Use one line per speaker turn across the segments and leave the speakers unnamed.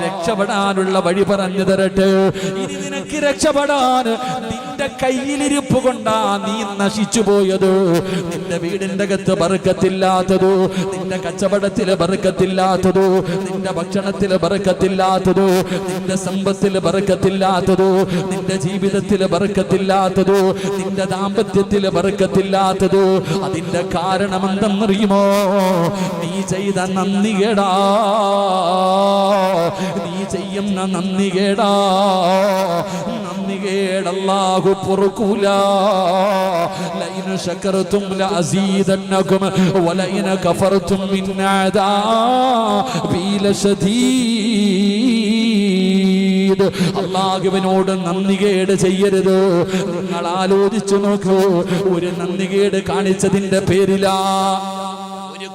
രക്ഷപ്പെടാനുള്ള വഴി പറഞ്ഞു തരട്ടെ. ഇനി നിനക്ക് രക്ഷപ്പെടാൻ നിന്റെ കയ്യിലിരിപ്പ് കൊണ്ടാ നീ നശിച്ചു പോയത്. നിന്റെ വീടിന്റെ അകത്ത് ബർക്കത്തില്ലാത്തത്, നിന്റെ കച്ചവടത്തില് ബർക്കത്തില്ലാത്തത്, നിന്റെ ഭക്ഷണത്തില് ബർക്കത്തില്ലാത്തത്, നിന്റെ സമ്പത്തില് ബർക്കത്തില്ലാത്തത്, നിന്റെ ജീവിതത്തില് ബർക്കത്തില്ലാത്തത്, നിന്റെ ദാമ്പത്യത്തില് ബർക്കത്തില്ലാത്തത്. അതിന്റെ കാരണം എന്തെന്നറിയുമോ? നീ ചെയ്ത നന്ദികേടാ, നീ ചെയ്യുന്ന നന്ദികേടാ. നന്ദികേട് അല്ലാഹു പൊറുക്കൂല. ലൈന ശകർതും ലഅസീദന്നകും വലൈന കഫർതും മിൻ അദാബി ലശദീദ്. അല്ലാഹുവിനോട് നന്ദികേട് ചെയ്യരുത്. നിങ്ങൾ ആലോചിച്ചു നോക്കൂ, ഒരു നന്ദികേട് കാണിച്ചതിന്റെ പേരിലാ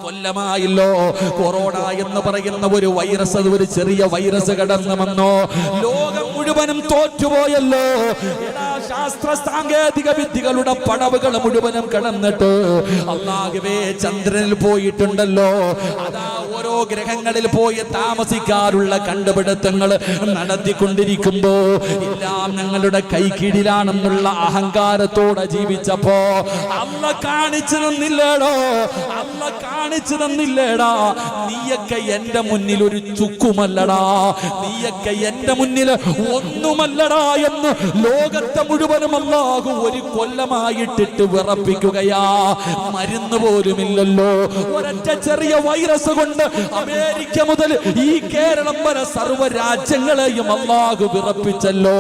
കൊല്ലമായല്ലോ കൊറോണ എന്ന് പറയുന്ന ഒരു വൈറസ്, ഒരു ചെറിയ വൈറസ് കടന്നു വന്നോ, ലോകം മുഴുവനും തോറ്റുപോയല്ലോ. ശാസ്ത്ര സാങ്കേതിക വിദ്യകളുടെ പടവുകൾ മുഴുവനും കടന്നിട്ട് അല്ലാഹുവേ ചന്ദ്രനിൽ പോയിട്ടുണ്ടല്ലോ. അതാ ഓരോ ഗ്രഹങ്ങളിൽ പോയി താമസിക്കാനുള്ള കണ്ടുപിടുത്തങ്ങൾ നടത്തിക്കൊണ്ടിരിക്കുമ്പോ എല്ലാം ഞങ്ങളുടെ കൈക്കീഴിലാണെന്നുള്ള അഹങ്കാരത്തോടെ ജീവിച്ചപ്പോ അല്ല കാണിച്ചു തന്നില്ലേടോ, അല്ല കാണിച്ചു തന്നില്ലേടാ. നീയൊക്കെ എന്റെ മുന്നിൽ ഒരു ചുക്കുമല്ലടാ, നീയൊക്കെ എന്റെ മുന്നിൽ ഒന്നുമല്ലടാ എന്ന് ലോകത്തെ മുഴുവനും അല്ലാഹു ഒരു കൊല്ലമായിട്ടിട്ട് വിറപ്പിക്കുകയാ. മരുന്ന് പോലുമില്ലല്ലോ. ഒരൊറ്റ ചെറിയ വൈറസ് കൊണ്ട് അമേരിക്ക മുതൽ ഈ കേരളം വരെ സർവ്വ രാജ്യങ്ങളെയും അല്ലാഹു വിറപ്പിച്ചല്ലോ.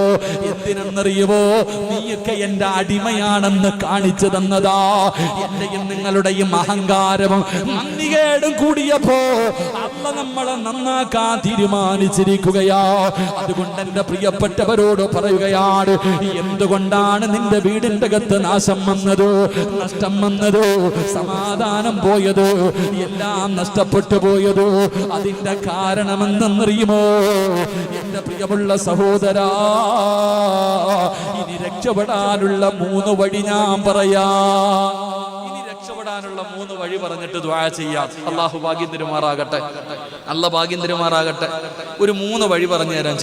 എന്തിനെന്നറിയുമോ? നീയൊക്കെ എന്റെ അടിമയാണെന്ന് കാണിച്ചു തന്നതാ. എന്റെയും നിങ്ങളുടെയും അഹങ്കാരവും നന്ദികേടും കൂടിയപ്പോ അല്ല നമ്മളെ നന്നാക്കാൻ തീരുമാനിച്ചിരിക്കുകയാ. അതുകൊണ്ട് എന്റെ പ്രിയപ്പെട്ടവരോട് പറയുകയാണ്, എന്തുകൊണ്ടാണ് നിന്റെ വീടിന്റെ അകത്ത് നാശം വന്നത്, നഷ്ടം വന്നത്, സമാധാനം പോയത്, എല്ലാം നഷ്ടപ്പെട്ടു പോയത്? അതിന്റെ കാരണം എന്തെന്നറിയുമോ? എന്റെ പ്രിയമുള്ള സഹോദരാ, ഇനി രക്ഷപ്പെടാനുള്ള 3 വഴി ഞാൻ പറയാ. രക്ഷപ്പെടാനുള്ള 3 വഴി പറഞ്ഞിട്ട് ദുആ ചെയ്യാം. അല്ലാഹു ഭാഗ്യം തരുമാറാകട്ടെ, അല്ലാഹു ഭാഗ്യം തരുമാറാകട്ടെ. ഒരു 3 വഴി പറഞ്ഞു തരാം.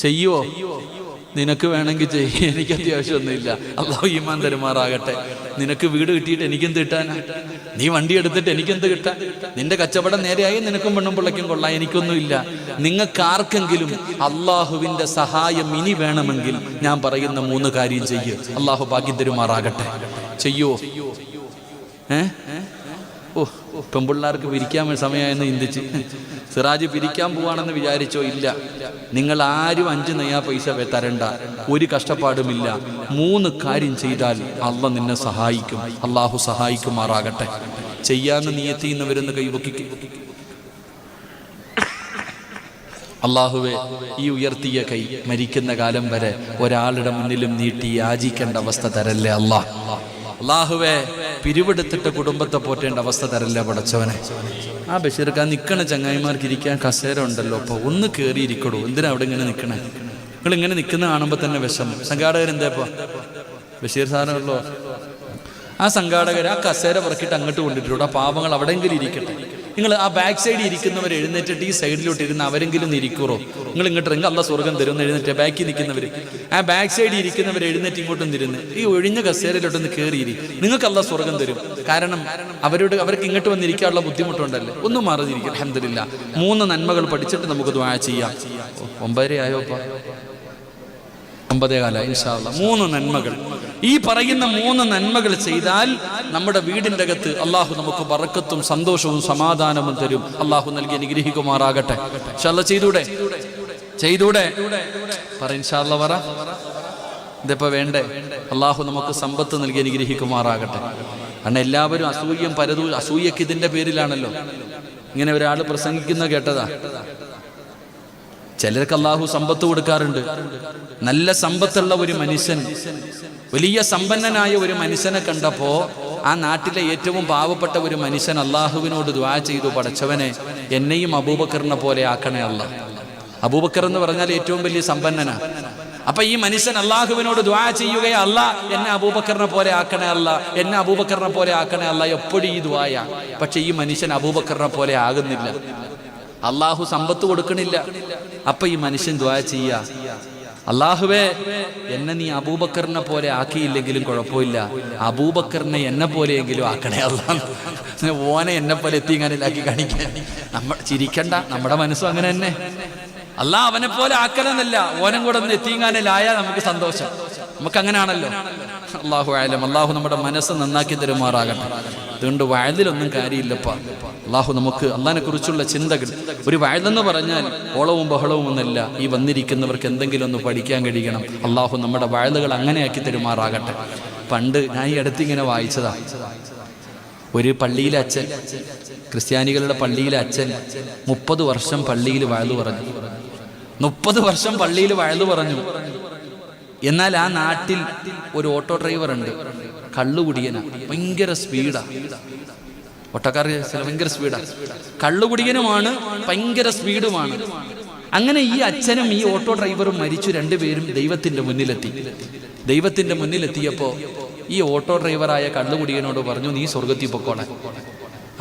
ചെയ്യുവോ? നിനക്ക് വേണമെങ്കിൽ ചെയ്യ, എനിക്ക് അത്യാവശ്യമൊന്നുമില്ല. അല്ലാഹു ഈമാൻ തരുമാറാകട്ടെ. നിനക്ക് വീട് കിട്ടിയിട്ട് എനിക്കെന്ത് കിട്ടാനാ? നീ വണ്ടി എടുത്തിട്ട് എനിക്കെന്ത് കിട്ടാൻ? നിന്റെ കച്ചവടം നേരെയായി നിനക്കും പെണ്ണും പിള്ളയ്ക്കും കൊള്ളാം, എനിക്കൊന്നുമില്ല. നിങ്ങൾക്ക് ആർക്കെങ്കിലും അള്ളാഹുവിന്റെ സഹായം ഇനി വേണമെങ്കിൽ ഞാൻ പറയുന്ന 3 കാര്യം ചെയ്യ്. അല്ലാഹു ഭാഗ്യം തരുമാറാകട്ടെ. ചെയ്യുവോ? പെൺപിള്ളേർക്ക് പിരിക്കാൻ സമയമായെന്ന് ചിന്തിച്ച് സിറാജ് പിരിക്കാൻ പോവാണെന്ന് വിചാരിച്ചോ? ഇല്ല. നിങ്ങൾ ആരും 5 നയാ പൈസ തരണ്ട, ഒരു കഷ്ടപ്പാടുമില്ല. 3 കാര്യം ചെയ്താൽ അള്ളാഹ് നിന്നെ സഹായിക്കും. അള്ളാഹു സഹായിക്കുമാറാകട്ടെ. ചെയ്യാന്ന് നിയത്തി നിന്ന് വരുന്ന കൈവക്കിക്ക്. അള്ളാഹുവെ, ഈ ഉയർത്തിയ കൈ മരിക്കുന്ന കാലം വരെ ഒരാളുടെ മുന്നിലും നീട്ടി യാചിക്കേണ്ട അവസ്ഥ തരല്ലേ അല്ലാഹ്. അള്ളാഹുവെ, പിരിവെടുത്തിട്ട് കുടുംബത്തെ പോറ്റേണ്ട അവസ്ഥ തരല്ലേ പടച്ചവനെ. ആ ബഷീർക്ക് ആ നിൽക്കണ ചങ്ങായിമാർക്ക് ഇരിക്കാൻ കസേര ഉണ്ടല്ലോ, അപ്പൊ ഒന്ന് കയറിയിരിക്കടൂ. എന്തിനാ അവിടെ ഇങ്ങനെ നിൽക്കണേ? നിങ്ങൾ ഇങ്ങനെ നിൽക്കുന്ന കാണുമ്പോൾ തന്നെ വിഷമം. സംഘാടകർ എന്താ ഇപ്പൊ ബഷീർ സാധനമല്ലോ, ആ സംഘാടകർ ആ കസേര പറക്കിയിട്ട് അങ്ങോട്ട് കൊണ്ടിട്ടുള്ളൂ. ആ പാവങ്ങൾ അവിടെയെങ്കിലും ഇരിക്കട്ടെ. നിങ്ങൾ ആ ബാക്ക് സൈഡിൽ ഇരിക്കുന്നവർ എഴുന്നേറ്റിട്ട് ഈ സൈഡിലോട്ട് ഇരുന്ന് അവരെങ്കിലും ഇരിക്കുറോ? നിങ്ങൾ ഇങ്ങോട്ട് ഇറങ്ങി അല്ലാഹ് സ്വർഗം തരും. എഴുന്നേറ്റ് ബാക്കിൽ നിൽക്കുന്നവർ, ആ ബാക്ക് സൈഡിൽ ഇരിക്കുന്നവർ എഴുന്നേറ്റ് ഇങ്ങോട്ടും തിരുന്ന് ഈ ഒഴിഞ്ഞ കസേരയിലോട്ടൊന്ന് കയറിയിരി. നിങ്ങൾക്ക് അല്ലാഹ് സ്വർഗം തരും. കാരണം അവർക്ക് ഇങ്ങോട്ട് വന്നിരിക്കാനുള്ള ബുദ്ധിമുട്ടുണ്ടല്ലേ. ഒന്നും മാറിയിരിക്കും. അൽഹംദുലില്ലാ. 3 നന്മകൾ പഠിച്ചിട്ട് നമുക്ക് ദുആ ചെയ്യാം. 9:30 ആയോപ്പാ? 9:15 ഇൻഷാ അല്ലാഹ്. 3 നന്മകൾ. ഈ പറയുന്ന 3 നന്മകൾ ചെയ്താൽ നമ്മുടെ വീടിന്റെ അകത്ത് അള്ളാഹു നമുക്ക് ബറക്കത്തും സന്തോഷവും സമാധാനവും തരും. അള്ളാഹു നൽകി അനുഗ്രഹിക്കുമാറാകട്ടെ. ഇൻഷാ അല്ലാഹ്. ചെയ്തൂടെ പറ ഇൻഷാ അല്ലാഹ്. പറ. ഇതിപ്പോ വേണ്ടേ? അള്ളാഹു നമുക്ക് സമ്പത്ത് നൽകി അനുഗ്രഹിക്കുമാറാകട്ടെ. കാരണം എല്ലാവരും അസൂയം അസൂയക്ക് ഇതിന്റെ പേരിലാണല്ലോ. ഇങ്ങനെ ഒരാൾ പ്രസംഗിക്കുന്ന കേട്ടതാ. ചിലർക്ക് അള്ളാഹു സമ്പത്ത് കൊടുക്കാറുണ്ട്. നല്ല സമ്പത്തുള്ള ഒരു മനുഷ്യൻ, വലിയ സമ്പന്നനായ ഒരു മനുഷ്യനെ കണ്ടപ്പോ ആ നാട്ടിലെ ഏറ്റവും പാവപ്പെട്ട ഒരു മനുഷ്യൻ അള്ളാഹുവിനോട് ദുആ ചെയ്തു, പടച്ചവനെ എന്നെയും അബൂബക്കറിനെ പോലെ ആക്കണേ അല്ലാ. അബൂബക്കർ എന്ന് പറഞ്ഞാൽ ഏറ്റവും വലിയ സമ്പന്നനാ. അപ്പൊ ഈ മനുഷ്യൻ അള്ളാഹുവിനോട് ദുആ ചെയ്യുകയാ, അല്ലാ എന്നെ അബൂബക്കറിനെ പോലെ ആക്കണേ അല്ലാ, എന്നെ അബൂബക്കറിനെ പോലെ ആക്കണേ അല്ലാ. എപ്പോഴും ഈ ദുആയാ. പക്ഷെ ഈ മനുഷ്യൻ അബൂബക്കറിനെ പോലെ ആകുന്നില്ല. അള്ളാഹു സമ്പത്ത് കൊടുക്കണില്ല. അപ്പൊ ഈ മനുഷ്യൻ ദുആ ചെയ്യാ, അള്ളാഹുവേ എന്നെ നീ അബൂബക്കറിനെ പോലെ ആക്കിയില്ലെങ്കിലും കുഴപ്പമില്ല, അബൂബക്കറിനെ എന്നെ പോലെയെങ്കിലും ആക്കണേ അല്ലാഹ്. ഓനെ എന്നെ പോലെ എത്തിങ്ങാനിലാക്കി കാണിക്കാൻ ചിരിക്കണ്ട, നമ്മുടെ മനസ്സും അങ്ങനെ തന്നെ. അള്ളാഹ് അവനെ പോലെ ആക്കണമെന്നല്ല, ഓനം കൂടെ ഒന്ന് എത്തിങ്ങാനിലായാൽ നമുക്ക് സന്തോഷം. നമുക്ക് അങ്ങനെയാണല്ലോ. അള്ളാഹു ആലം. അള്ളാഹു നമ്മുടെ മനസ്സ് നന്നാക്കി തരുമാറാകട്ടെ. അതുകൊണ്ട് വയലിലൊന്നും കാര്യമില്ലപ്പാ. അള്ളാഹു നമുക്ക് അള്ളാഹിനെ കുറിച്ചുള്ള ചിന്തകൾ. ഒരു വയലെന്ന് പറഞ്ഞാൽ ഓളവും ബഹളവും ഒന്നല്ല. ഈ വന്നിരിക്കുന്നവർക്ക് എന്തെങ്കിലും ഒന്ന് പഠിക്കാൻ കഴിയണം. അള്ളാഹു നമ്മുടെ വയലുകൾ അങ്ങനെയാക്കി തരുമാറാകട്ടെ. പണ്ട് ഞാൻ ഈ അടുത്തിങ്ങനെ വായിച്ചതാ, ഒരു പള്ളിയിലെ അച്ഛൻ, ക്രിസ്ത്യാനികളുടെ പള്ളിയിലെ അച്ഛൻ 30 വർഷം പള്ളിയിൽ വയലു പറഞ്ഞു. 30 വർഷം പള്ളിയിൽ വയലു പറഞ്ഞു. എന്നാൽ ആ നാട്ടിൽ ഒരു ഓട്ടോ ഡ്രൈവർ ഉണ്ട്, കള്ളുകുടിയനാ, ഭയങ്കര സ്പീഡാ. ഒട്ടക്കാർ ഭയങ്കര സ്പീഡാ, കള്ളുകുടിയനുമാണ്, ഭയങ്കര സ്പീഡുമാണ്. അങ്ങനെ ഈ അച്ഛനും ഈ ഓട്ടോ ഡ്രൈവറും മരിച്ചു. രണ്ടുപേരും ദൈവത്തിന്റെ മുന്നിലെത്തി. ദൈവത്തിന്റെ മുന്നിലെത്തിയപ്പോ ഈ ഓട്ടോ ഡ്രൈവറായ കള്ളുകുടിയനോട് പറഞ്ഞു, നീ സ്വർഗത്തിൽ പൊക്കോളെ.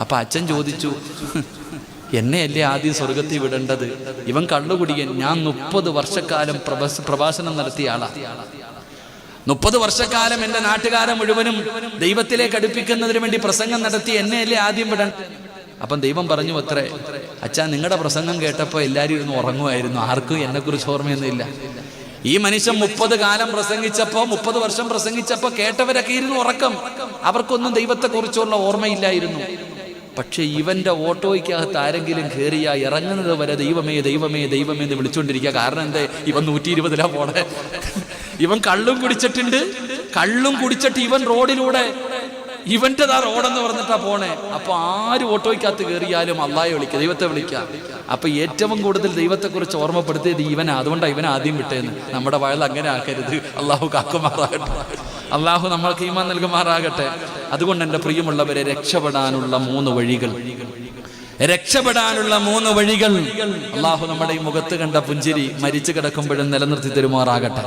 അപ്പൊ അച്ഛൻ ചോദിച്ചു, എന്നെയല്ലേ ആദ്യം സ്വർഗത്തിൽ വിടേണ്ടത്? ഇവൻ കള്ളുകുടിയൻ, ഞാൻ 30 വർഷക്കാലം പ്രഭാഷണം നടത്തിയ ആളാ. 30 വർഷക്കാലം എൻ്റെ നാട്ടുകാരെ മുഴുവനും ദൈവത്തിലേക്ക് അടുപ്പിക്കുന്നതിന് വേണ്ടി പ്രസംഗം നടത്തി, എന്നെയല്ലേ ആദ്യം വിടേണ്ട? അപ്പം ദൈവം പറഞ്ഞു അത്രേ, അച്ഛാ നിങ്ങളുടെ പ്രസംഗം കേട്ടപ്പോൾ എല്ലാവരും ഇരുന്ന് ഉറങ്ങുമായിരുന്നു, ആർക്കും എന്നെക്കുറിച്ച് ഓർമ്മയൊന്നുമില്ല. ഈ മനുഷ്യൻ 30 കാലം പ്രസംഗിച്ചപ്പോ, 30 വർഷം പ്രസംഗിച്ചപ്പോ കേട്ടവരൊക്കെ ഇരുന്ന് ഉറക്കം, അവർക്കൊന്നും ദൈവത്തെക്കുറിച്ചുള്ള ഓർമ്മയില്ലായിരുന്നു. പക്ഷെ ഇവന്റെ ഓട്ടോയ്ക്കകത്ത് ആരെങ്കിലും കയറിയാ ഇറങ്ങുന്നത് വരെ ദൈവമേ ദൈവമേ ദൈവമേ എന്ന് വിളിച്ചുകൊണ്ടിരിക്കുക. കാരണം എന്താ, ഇവൻ 120 പോണേ. ഇവൻ കള്ളും കുടിച്ചിട്ടുണ്ട്. കള്ളും കുടിച്ചിട്ട് ഇവൻ റോഡിലൂടെ, ഇവന്റെതാ റോഡെന്ന് പറഞ്ഞിട്ടാ പോണേ. അപ്പൊ ആര് ഓട്ടോയ്ക്കകത്ത് കയറിയാലും അള്ളാഹെ വിളിക്കുക, ദൈവത്തെ വിളിക്കുക. അപ്പൊ ഏറ്റവും കൂടുതൽ ദൈവത്തെക്കുറിച്ച് ഓർമ്മപ്പെടുത്തിയത് ഇവനാ. അതുകൊണ്ടാണ് ഇവൻ ആദ്യം വിട്ടേന്ന്. നമ്മുടെ വയൽ അങ്ങനെ ആക്കരുത്. അള്ളാഹു കാക്കുമാറാകട്ടെ. അള്ളാഹു നമ്മൾക്ക് ഈമാൻ നൽകുമാറാകട്ടെ. അതുകൊണ്ട് എൻ്റെ പ്രിയമുള്ളവരെ, രക്ഷപ്പെടാനുള്ള 3 വഴികൾ, രക്ഷപ്പെടാനുള്ള 3 വഴികൾ അള്ളാഹു നമ്മുടെ ഈ മുഖത്ത് കണ്ട പുഞ്ചിരി മരിച്ചു കിടക്കുമ്പോഴും നിലനിർത്തി തരുമാറാകട്ടെ.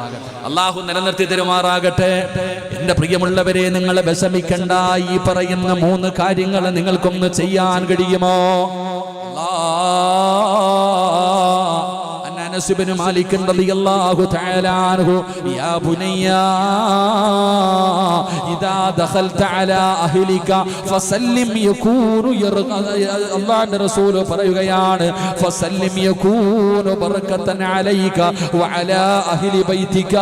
അള്ളാഹു നിലനിർത്തി തരുമാറാകട്ടെ. എന്റെ പ്രിയമുള്ളവരെ, നിങ്ങൾ വിഷമിക്കണ്ട. ഈ പറയുന്ന 3 കാര്യങ്ങൾ നിങ്ങൾക്കൊന്ന് ചെയ്യാൻ കഴിയുമോ? അനസ് ഇബ്നു മാലിക് റളിയല്ലാഹു തആല അൻഹു, യാ ബുനയ്യ ഇദാ ദഖൽത അലാ അഹ്ലിക ഫസല്ലിം യകൂനു അല്ലാഹുവിന്റെ റസൂൽ പറയുകയാണ്, ഫസല്ലിം യകൂനു ബറകതൻ അലൈക വഅലാ അഹ്ലി ബൈതിക.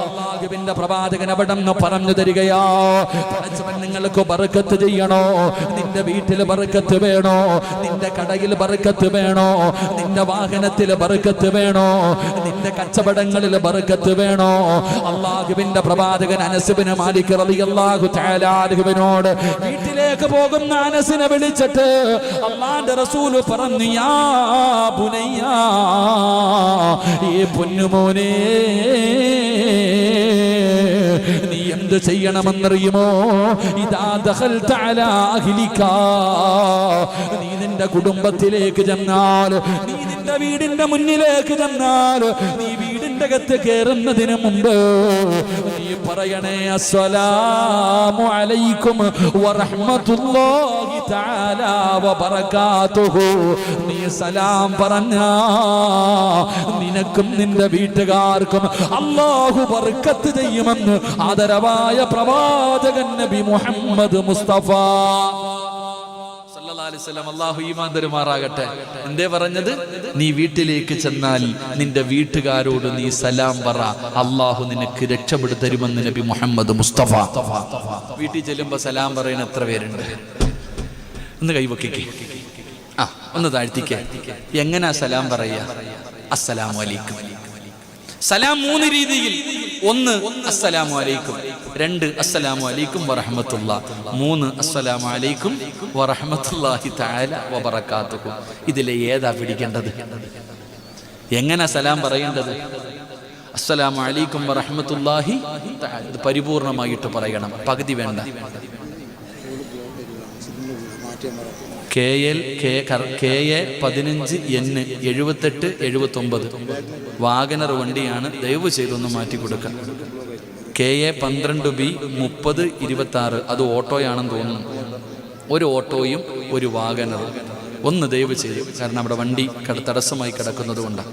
അല്ലാഹുവിന്റെ പ്രവാചകൻ അവിടെന്ന് പറഞ്ഞു തരികയാ, പടച്ചവൻ നിങ്ങൾക്ക് ബർക്കത്ത് ചെയ്യണോ? നിന്റെ വീട്ടിൽ ബർക്കത്ത് വേണോ? നിന്റെ കടയിൽ ബർക്കത്ത് വേണോ? നിന്റെ വാഹനത്തിൽ ബർക്കത്ത് വേണോ? നിന്റെ കച്ചവടങ്ങളിൽ ബർക്കത്ത് വേണോ? അല്ലാഹുവിന്റെ പ്രവാചകൻ അനസ് ഇബ്നു മാലിക് റളിയല്ലാഹു തആല അൻഹുവിനോട് വീട്ടിലേക്ക് പോകുന്ന അനസിനെ വിളിച്ചിട്ട് അല്ലാഹുവിന്റെ റസൂൽ പറഞ്ഞു, യാ ബുനയ്യ, ഈ പൊന്നുമോനെ, നീ എന്ത് ചെയ്യണമെന്നറിയുമോ? ഇദാ ദഖൽത അലാ അഹ്ലിക, നീ നിന്റെ കുടുംബത്തിലേക്ക് ചെന്നാൽ, നീ നിന്റെ വീടിന്റെ മുന്നിലേക്ക് ചെന്നാൽ, നീ വീടിന്റെ അകത്ത് കയറുന്നതിന് മുമ്പ് നീ പറയണേ, അസ്സലാമു അലൈക്കും വറഹ്മത്തുള്ളാഹി തആല വബറകാതുഹു. നീ സലാം പറഞ്ഞാ നിനക്കും നിന്റെ വീട്ടുകാർക്കും അല്ലാഹു ബർക്കത്ത് ചെയ്യുമെന്ന് ആദരവായ പ്രവാചകൻ നബി മുഹമ്മദ് മുസ്തഫ സല്ലല്ലാഹു അലൈഹി വസല്ലം. അല്ലാഹു ഈമാൻ തരുമാറാകട്ടെ. എന്തേ പറഞ്ഞത്? നീ വീട്ടിലേക്ക് ചെന്നാൽ നിന്റെ വീട്ടുകാരോട് നീ സലാം പറ, അല്ലാഹു നിനക്ക് രക്ഷപ്പെടുത്തരുമെന്ന് നബി മുഹമ്മദ് മുസ്തഫ. വീട്ടിൽ ചെല്ലുമ്പോ സലാം പറയുന്ന എത്ര പേരുണ്ട്? ഒന്ന് കൈവക്കിക്കേ, ഒന്ന് താഴ്ത്തിക്കേ. എങ്ങനാ സലാം പറയാ? അസ്സലാമു അലൈക്കും. സലാം 3 രീതിയിൽ. 1 അസ്സലാമു അലൈക്കും, 2 അസ്സലാമു അലൈക്കും വറഹ്മത്തുള്ളാഹ്, 3 അസ്സലാമു അലൈക്കും വറഹ്മത്തുള്ളാഹി തആല വബറകാതുഹു. ഇതിലെ ഏതാ പിടിക്കേണ്ടത്? എങ്ങനെ സലാം പറയേണ്ടത്? അസ്സലാമു അലൈക്കും വറഹ്മത്തുള്ളാഹി തആല. ഇത് പരിപൂർണമായിട്ട് പറയണം, പകുതി വേണ്ട. KL 15 N 78 79 വാഗനർ വണ്ടിയാണ്. ദയവ് ചെയ്തൊന്ന് മാറ്റി കൊടുക്കുക. KA 12B 30 26 അത് ഓട്ടോയാണെന്ന് തോന്നുന്നു. ഒരു ഓട്ടോയും ഒരു വാഗനറും. ഒന്ന് ദയവ് ചെയ്യും, കാരണം അവിടെ വണ്ടി തടസ്സമായി കിടക്കുന്നത് കൊണ്ടാണ്.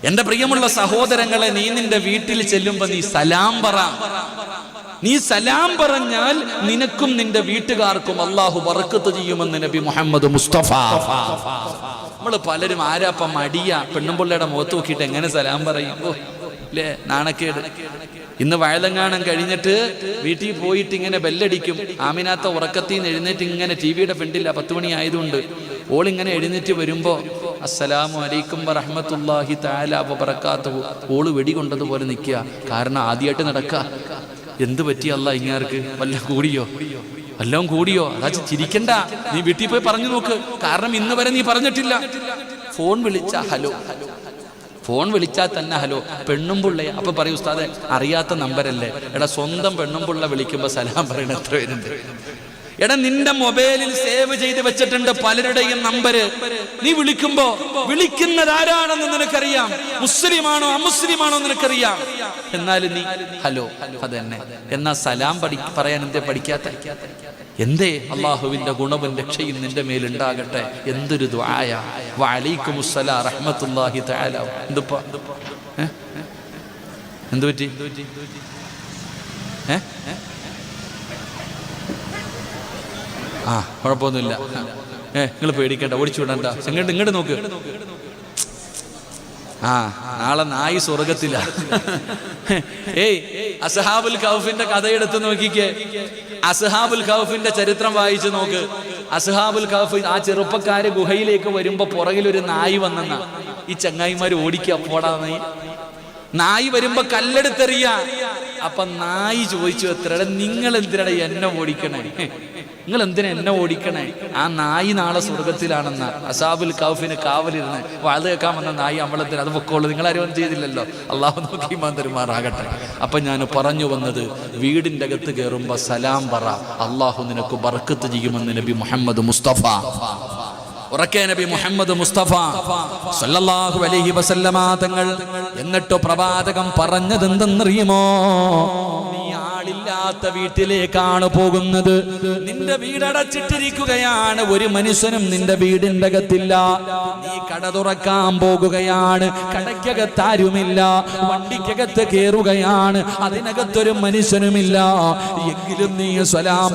എന്റെ പ്രിയമുള്ള സഹോദരങ്ങളെ, നീ നിന്റെ വീട്ടിൽ ചെല്ലുമ്പോ നീ സലാം പറ. നീ സലാം പറഞ്ഞാൽ നിനക്കും നിന്റെ വീട്ടുകാർക്കും അള്ളാഹു ബർക്കത്ത് ചെയ്യുമെന്ന് നബി മുഹമ്മദ് മുസ്തഫ. നമ്മള് പലരും ആരാപ്പ മടിയ പെണ്ണുമ്പിള്ളയുടെ മുഖത്ത് നോക്കിയിട്ട് എങ്ങനെ സലാം പറയും അല്ലേ, നാണക്കേട്. ഇന്ന് വയലങ്ങാനം കഴിഞ്ഞിട്ട് വീട്ടിൽ പോയിട്ട് ഇങ്ങനെ ബെല്ലടിക്കും. ആമിനാത്ത ഉറക്കത്തിൽ നിന്ന് എഴുന്നേറ്റ് ഇങ്ങനെ ടിവിയുടെ ഫ്രണ്ടില്ല, 10 മണി ആയതുകൊണ്ട് ഓളിങ്ങനെ എഴുന്നേറ്റ് വരുമ്പോ അസ്സലാമു അലൈക്കും വറഹ്മത്തുള്ളാഹി തആല വബറകാതുഹു ഓള് വെടികൊണ്ടതുപോലെ നിൽക്കുക. കാരണം ആദ്യമായിട്ട് നടക്കുക. എന്ത് പറ്റി അല്ലാ ഇങ്ങാർക്ക്? വല്ലതും കൂടിയോ? അതാ ചിരിക്കണ്ട, നീ വീട്ടിൽ പോയി പറഞ്ഞു നോക്ക്. കാരണം ഇന്ന് വരെ നീ പറഞ്ഞിട്ടില്ല. ഫോൺ വിളിച്ചാൽ തന്നെ ഹലോ. പെണ്ണുംപിള്ളയെ അപ്പൊ പറയൂ ഉസ്താദെ അറിയാത്ത നമ്പരല്ലേ. എടാ സ്വന്തം പെണ്ണുംപിള്ള വിളിക്കുമ്പോ സലാം പറയണ എത്ര പേരുണ്ട്? എടാ നിന്റെ മൊബൈലിൽ സേവ് ചെയ്ത് വെച്ചിട്ടുണ്ട് പലരുടെയും നമ്പര്. നീ വിളിക്കുമ്പോ വിളിക്കുന്നത് ആരാണെന്ന് നിനക്കറിയാം, മുസ്ലിമാണോ അമുസ്ലിമാണോ നിനക്കറിയാം. എന്നാലും നീ ഹലോ അതന്നെ. എന്നാ സലാം പറയാൻ എന്തേ പഠിക്കാത്ത? എന്തേ? അള്ളാഹുവിന്റെ ഗുണവും രക്ഷയും നിന്റെ മേലുണ്ടാകട്ടെ. എന്തൊരു ദുആയ. വഅലൈക്കുമുസ്സലാം റഹ്മത്തുള്ളാഹി തആല. എന്തുപ്പാ എന്തു പറ്റി? കുഴപ്പമൊന്നുമില്ല. നിങ്ങൾ പേടിക്കണ്ട, ഓടിച്ചു വിടണ്ട. ഇങ്ങോട്ട് നോക്ക്. നാളെ നായി സ്വർഗത്തില. അസ്ഹാബുൽ കൗഫിന്റെ കഥയെടുത്ത് നോക്കിക്കേ. അസ്ഹാബുൽ കൗഫിന്റെ ചരിത്രം വായിച്ചു നോക്ക്. അസ്ഹാബുൽ കൗഫ് ആ ചെറുപ്പക്കാര് ഗുഹയിലേക്ക് വരുമ്പോ പുറകിലൊരു നായി വന്നെന്ന ഈ ചങ്ങായിമാര് ഓടിക്കുക. പോടാ നായി വരുമ്പോ കല്ലെടുത്തെറിയ. അപ്പൊ നായി ചോദിച്ചു എത്രയുടെ നിങ്ങൾ എന്തിനാ എന്നെ ഓടിക്കണേ? നിങ്ങൾ എന്തിനാ എന്നെ ഓടിക്കണേ? ആ നായി നാളെ സ്വർഗത്തിലാണെന്ന അസാബുൽ കൗഫിന് കാവലിരുന്ന് വാത് കേൾക്കാൻ വന്ന നായി അമ്പലത്തിൽ അത് പൊക്കോളൂ. നിങ്ങളാരും ഒന്നും ചെയ്തില്ലല്ലോ. അള്ളാഹു നോക്കി തരുമാറാകട്ടെ. അപ്പൊ ഞാൻ പറഞ്ഞു വന്നത്, വീടിന്റെ അകത്ത് കയറുമ്പോ സലാം പറ. അള്ളാഹു നിനക്ക് ബർക്കത്ത് ചെയ്യുമെന്ന് നബി മുഹമ്മദ് മുസ്തഫ. ഉറക്കെ നബി മുഹമ്മദ് മുസ്തഫ സല്ലല്ലാഹു അലൈഹി വസല്ലമ തങ്ങൾ. എന്നിട്ട് പ്രവാചകം പറഞ്ഞതെന്തെന്നറിയുമോ? നീ ആളില്ലാത്ത വീട്ടിലേക്കാണ് പോകുന്നത്. നിന്റെ വീടടച്ചിട്ടിരിക്കുകയാണ്, ഒരു മനുഷ്യനും നിന്റെ വീടിന്റെ അകത്തില്ല. നീ കട തുറക്കാൻ പോകുകയാണ്, കടയ്ക്കകത്താരുമില്ല. വണ്ടിക്കകത്ത് കയറുകയാണ്, അതിനകത്തൊരു മനുഷ്യനുമില്ല. എങ്കിലും നീ സ്വലാം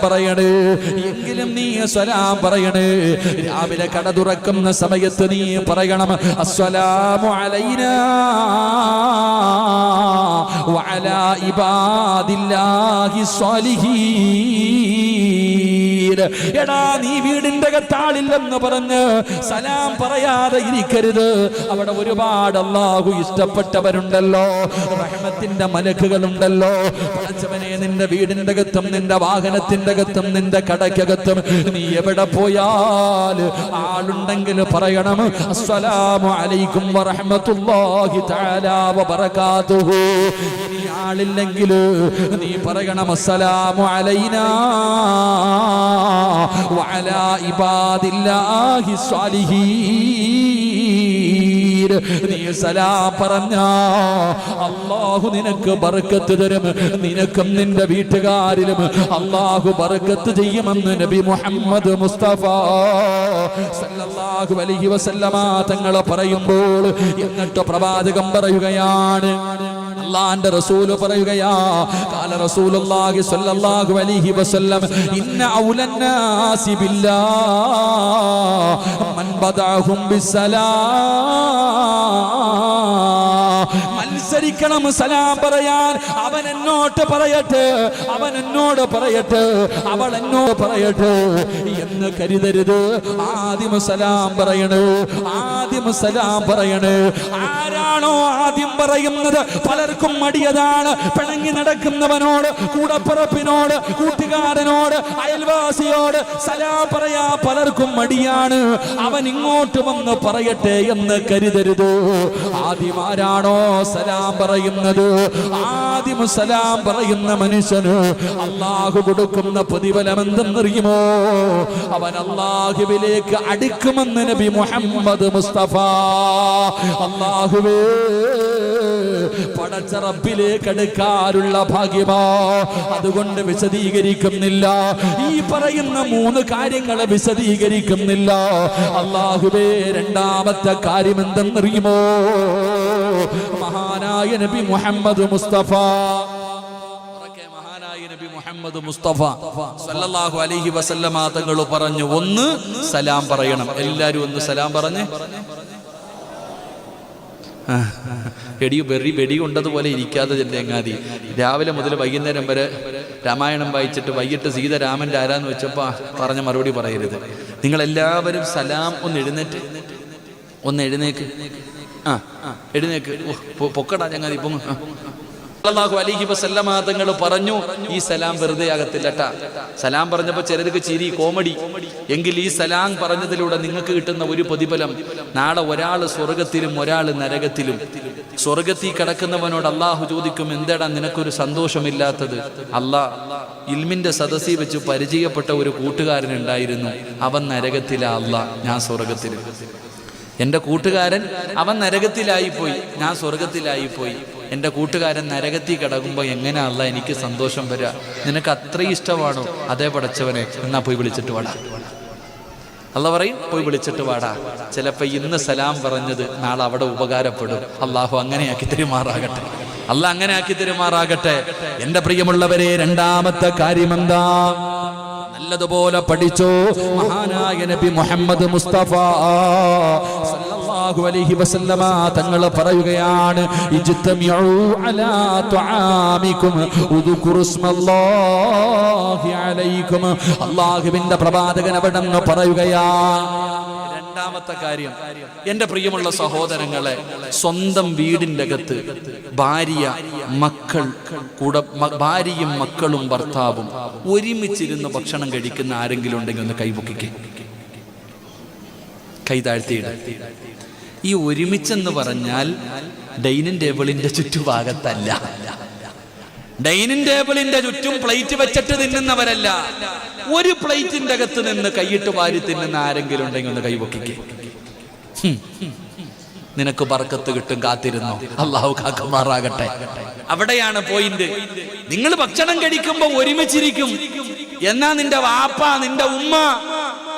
പറയണേ, രാവിലെ കട തുറക്കുന്ന സമയത്ത് നീ പറയണം അസ്സലാമു അലൈനാ വഅലാ ഇബാദില്ലാഹി സ്വാലിഹീൻ. എടാ നീ വീടിന്റെ അകത്താളില്ലെന്ന് പറഞ്ഞ് സലാം പറയാതെ ഇരിക്കരുത്. അവിടെ ഒരുപാട് അല്ലാഹു ഇഷ്ടപ്പെട്ടവരുണ്ടല്ലോ, റഹ്മത്തിന്റെ മലക്കുകളുണ്ടല്ലോ. പടച്ചവനെ, നിന്റെ വീടിന്റെ അകത്തും നിന്റെ വാഹനത്തിന്റെ അകത്തും നിന്റെ കടയ്ക്കകത്തും നീ എവിടെ പോയാൽ ആളുണ്ടെങ്കിൽ പറയണം അസ്സലാമു അലൈക്കും വറഹ്മത്തുള്ളാഹി തആല വബറകാതുഹു. ഇനി ആളില്ലെങ്കിൽ നീ പറയണം അസ്സലാമു അലൈനാ വഅലാ ഇബാദില്ലാഹി സ്വാലിഹീൻ. നീ സലാം പറഞ്ഞാ അല്ലാഹു നിനക്ക് ബർക്കത്ത് തരും. നിനക്കും നിന്റെ വീട്ടുകാരിലും അല്ലാഹു ബർക്കത്ത് ചെയ്യുമെന്ന് നബി മുഹമ്മദ് മുസ്തഫ സല്ലല്ലാഹു അലൈഹി വസല്ലമ തങ്ങൾ പറയുമ്പോൾ, എന്നിട്ട് പ്രവാചകം പറയുകയാണ്, അല്ലാഹുവിന്റെ റസൂൽ പറയുകയാ, ഖാല റസൂലുള്ളാഹി സ്വല്ലല്ലാഹു അലൈഹി വസല്ലം ഇന്ന ഔലന്നാസി ബില്ലാഹ് മൻ ബദഅഹും ബിസ്സലാം. മത്സരിക്കണം സലാം പറയാൻ. അവൻ എന്നോട് പറയട്ടെ, അവൻ എന്നോട് പറയട്ടെ, അവൾ എന്നോട് പറയട്ടെ എന്ന് കരുതരുത്. ആദ്യം സലാം പറയണേ, ആദ്യം സലാം പറയണേ. ആരാണോ ആദ്യം പറയുന്നത് പലർക്കും മടിയതാണ്. പിണങ്ങി നടക്കുന്നവനോട്, കൂടപ്പിറപ്പിനോട്, കൂട്ടുകാരനോട്, അയൽവാസിയോട് സലാം പറയാ പലർക്കും മടിയാണ്. അവൻ ഇങ്ങോട്ട് വന്ന് പറയട്ടെ എന്ന് കരുതരുത്. ആദ്യം ആരാണോ സലാം പറയുന്നത്, ആദ്യം സലാം പറയുന്ന മനുഷ്യന് അല്ലാഹു കൊടുക്കുന്ന പ്രതിഫലം എന്തെന്നറിയുമോ? അവൻ അല്ലാഹുവിലേക്ക് അടുക്കുമെന്ന് നബി മുഹമ്മദ് മുസ്തഫ മുസ്തഫ. അല്ലാഹുവേ, പടച്ച റബ്ബിലേക്ക് അടുക്കാനുള്ള ഭാഗ്യമോ. അതുകൊണ്ട് വിശദീകരിക്കുന്നില്ല, ഈ പറയുന്ന 3 കാര്യങ്ങളെ വിശദീകരിക്കുന്നില്ല. അല്ലാഹുവേ, രണ്ടാമത്തെ കാര്യം എന്തെന്നറിയുമോ? മഹാനായ നബി മുഹമ്മദ് മുസ്തഫ, മുഹമ്മദ് മുസ്തഫ സല്ലല്ലാഹു അലൈഹി വസല്ലമ തങ്ങൾ പറഞ്ഞു, ഒന്ന് സലാം പറയണം. എല്ലാരും ഒന്ന് സലാം പറഞ്ഞേ. വെടി കൊണ്ടതുപോലെ ഇരിക്കാതെ ചെല്ലെങ്ങാതി. രാവിലെ മുതൽ വൈകുന്നേരം വരെ രാമായണം വായിച്ചിട്ട് വൈകിട്ട് സീത രാമന്റെ ആരാന്ന് വെച്ചപ്പോ പറഞ്ഞ മറുപടി പറയരുത്. നിങ്ങളെല്ലാവരും സലാം ഒന്ന് എഴുന്നേക്ക്. എഴുന്നേക്ക്. പൊക്കടാ ചങ്ങാതി, പൊങ്ങ. സല്ലല്ലാഹു അലൈഹി വസല്ലമ തങ്ങൾ പറഞ്ഞു, ഈ സലാം വെറുതെ ആകത്തില്ലട്ടാ. സലാം പറഞ്ഞപ്പോൾ ചിലർക്ക് ചിരി, കോമഡി. എങ്കിൽ ഈ സലാം പറഞ്ഞതിലൂടെ നിങ്ങൾക്ക് കിട്ടുന്ന ഒരു പ്രതിഫലം, നാളെ ഒരാൾ സ്വർഗത്തിലും ഒരാൾ നരകത്തിലും. സ്വർഗത്തിൽ കിടക്കുന്നവനോട് അള്ളാഹു ചോദിക്കും, എന്താടാ നിനക്കൊരു സന്തോഷമില്ലാത്തത്? ഇൽമിന്റെ സദസ്സിൽ വെച്ച് പരിചയപ്പെട്ട ഒരു കൂട്ടുകാരൻ ഉണ്ടായിരുന്നു, അവൻ നരകത്തിലാ, ഞാൻ സ്വർഗത്തിലും. എൻ്റെ കൂട്ടുകാരൻ അവൻ നരകത്തിലായിപ്പോയി, ഞാൻ സ്വർഗത്തിലായിപ്പോയി. എൻ്റെ കൂട്ടുകാരൻ നരകത്തിൽ കിടക്കുമ്പോൾ എങ്ങനെയല്ല എനിക്ക് സന്തോഷം വരിക? നിനക്ക് അത്രയും ഇഷ്ടമാണോ? അതേ പടച്ചവനെ, എന്നാ പോയി വിളിച്ചിട്ട് വാടാ. അല്ലാഹ് പറയും, പോയി വിളിച്ചിട്ട് വാടാ. ചിലപ്പോൾ ഇന്ന് സലാം പറഞ്ഞത് നാളെ അവിടെ ഉപകാരപ്പെടും. അള്ളാഹു അങ്ങനെയാക്കി തെരുമാറാകട്ടെ. അള്ളാഹ് അങ്ങനെ ആക്കി തെരുമാറാകട്ടെ. എൻ്റെ പ്രിയമുള്ളവരെ, രണ്ടാമത്തെ കാര്യം എന്താ? നല്ലതുപോലെ പഠിച്ചോ. മഹാനായ നബി മുഹമ്മദ് മുസ്തഫ സല്ലല്ലാഹു അലൈഹി വസല്ലമ തങ്ങൾ പറയുകയാണ്, ഇജ്തമിഉ അലാ തുആമികും ഉദ്കുറുസ്മല്ലാഹി അലൈക്കും. അല്ലാഹുവിന്റെ പ്രവാചകൻ അവിടെന്ന് പറയുകയാണ്. രണ്ടാമത്തെ കാര്യം, എൻ്റെ പ്രിയമുള്ള സഹോദരങ്ങളെ, സ്വന്തം വീടിൻ്റെ അകത്ത് ഭാര്യയും മക്കളും ഭർത്താവും ഒരുമിച്ചിരുന്ന് ഭക്ഷണം കഴിക്കുന്ന ആരെങ്കിലും ഉണ്ടെങ്കിൽ ഒന്ന് കൈപൊക്കിക്കേ, കൈ താഴ്ത്തിയിട. ഈ ഒരുമിച്ചെന്ന് പറഞ്ഞാൽ ഡൈനിങ് ടേബിളിന്റെ ചുറ്റുഭാഗത്തല്ല. ഡൈനിങ് ടേബിളിന്റെ ചുറ്റും പ്ലേറ്റ് വെച്ചിട്ട് തിന്നുന്നവരല്ല. ഒരു പ്ലേറ്റിന്റെ അകത്ത് നിന്ന് കൈയിട്ട് വാരി തിന്നുന്ന ആരെങ്കിലും ഉണ്ടെങ്കിൽ ഒന്ന് കൈപൊക്കിക്കേ. നിനക്ക് ബർക്കത്ത് കിട്ടും, കാത്തിരുന്നോ. അള്ളാഹു കാക്കുമാറാകട്ടെ. അവിടെയാണ് പോയിന്റ്. നിങ്ങൾ ഭക്ഷണം കഴിക്കുമ്പോ ഒരുമിച്ചിരിക്കും. എന്നാ നിന്റെ വാപ്പ, നിന്റെ ഉമ്മ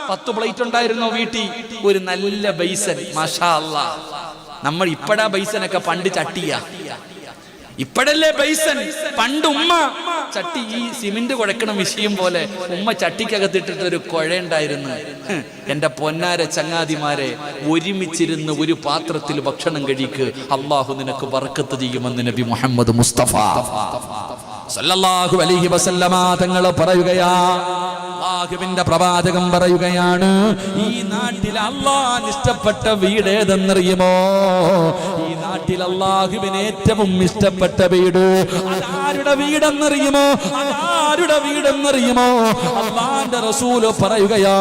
10 പ്ലേറ്റ് ഉണ്ടായിരുന്നോ വീട്ടിൽ? ഒരു നല്ല ബൈസൻ, മാഷാ അല്ലാഹ്. നമ്മൾ ഇപ്പഴാ ബൈസനൊക്കെ പണ്ട് ചട്ടിയാ, ഇപ്പഴല്ലേ ബൈസൻ. പണ്ട് ഉമ്മ ചട്ടി, ഈ സിമെന്റ് കുഴക്കണ വിഷയം പോലെ ഉമ്മ ചട്ടിക്കകത്തിട്ടിട്ട് ഒരു കുഴയുണ്ടായിരുന്നു. എന്റെ പൊന്നാര ചങ്ങാതിമാരെ, ഒരുമിച്ചിരുന്ന് ഒരു പാത്രത്തിൽ ഭക്ഷണം കഴിക്ക്, അള്ളാഹു നിനക്ക് ബർക്കത്ത് ചെയ്യുമെന്ന് നബി മുഹമ്മദ് മുസ്തഫ സല്ലല്ലാഹു അലൈഹി വസല്ലമ തങ്ങൾ പറയുകയാ. അല്ലാഹുവിന്റെ പ്രവാചകൻ പറയുകയാണ്, ഈ നാട്ടിൽ അല്ലാഹുവിന് ഇഷ്ടപ്പെട്ട വീട് ഏതെന്നറിയുമോ? ഈ നാട്ടിൽ അല്ലാഹുവിന് ഏറ്റവും ഇഷ്ടപ്പെട്ട വീട് അതാരുടെ വീടെന്നറിയുമോ? അതാരുടെ വീടെന്നറിയുമോ? അല്ലാഹുവിന്റെ റസൂൽ പറയുകയാ,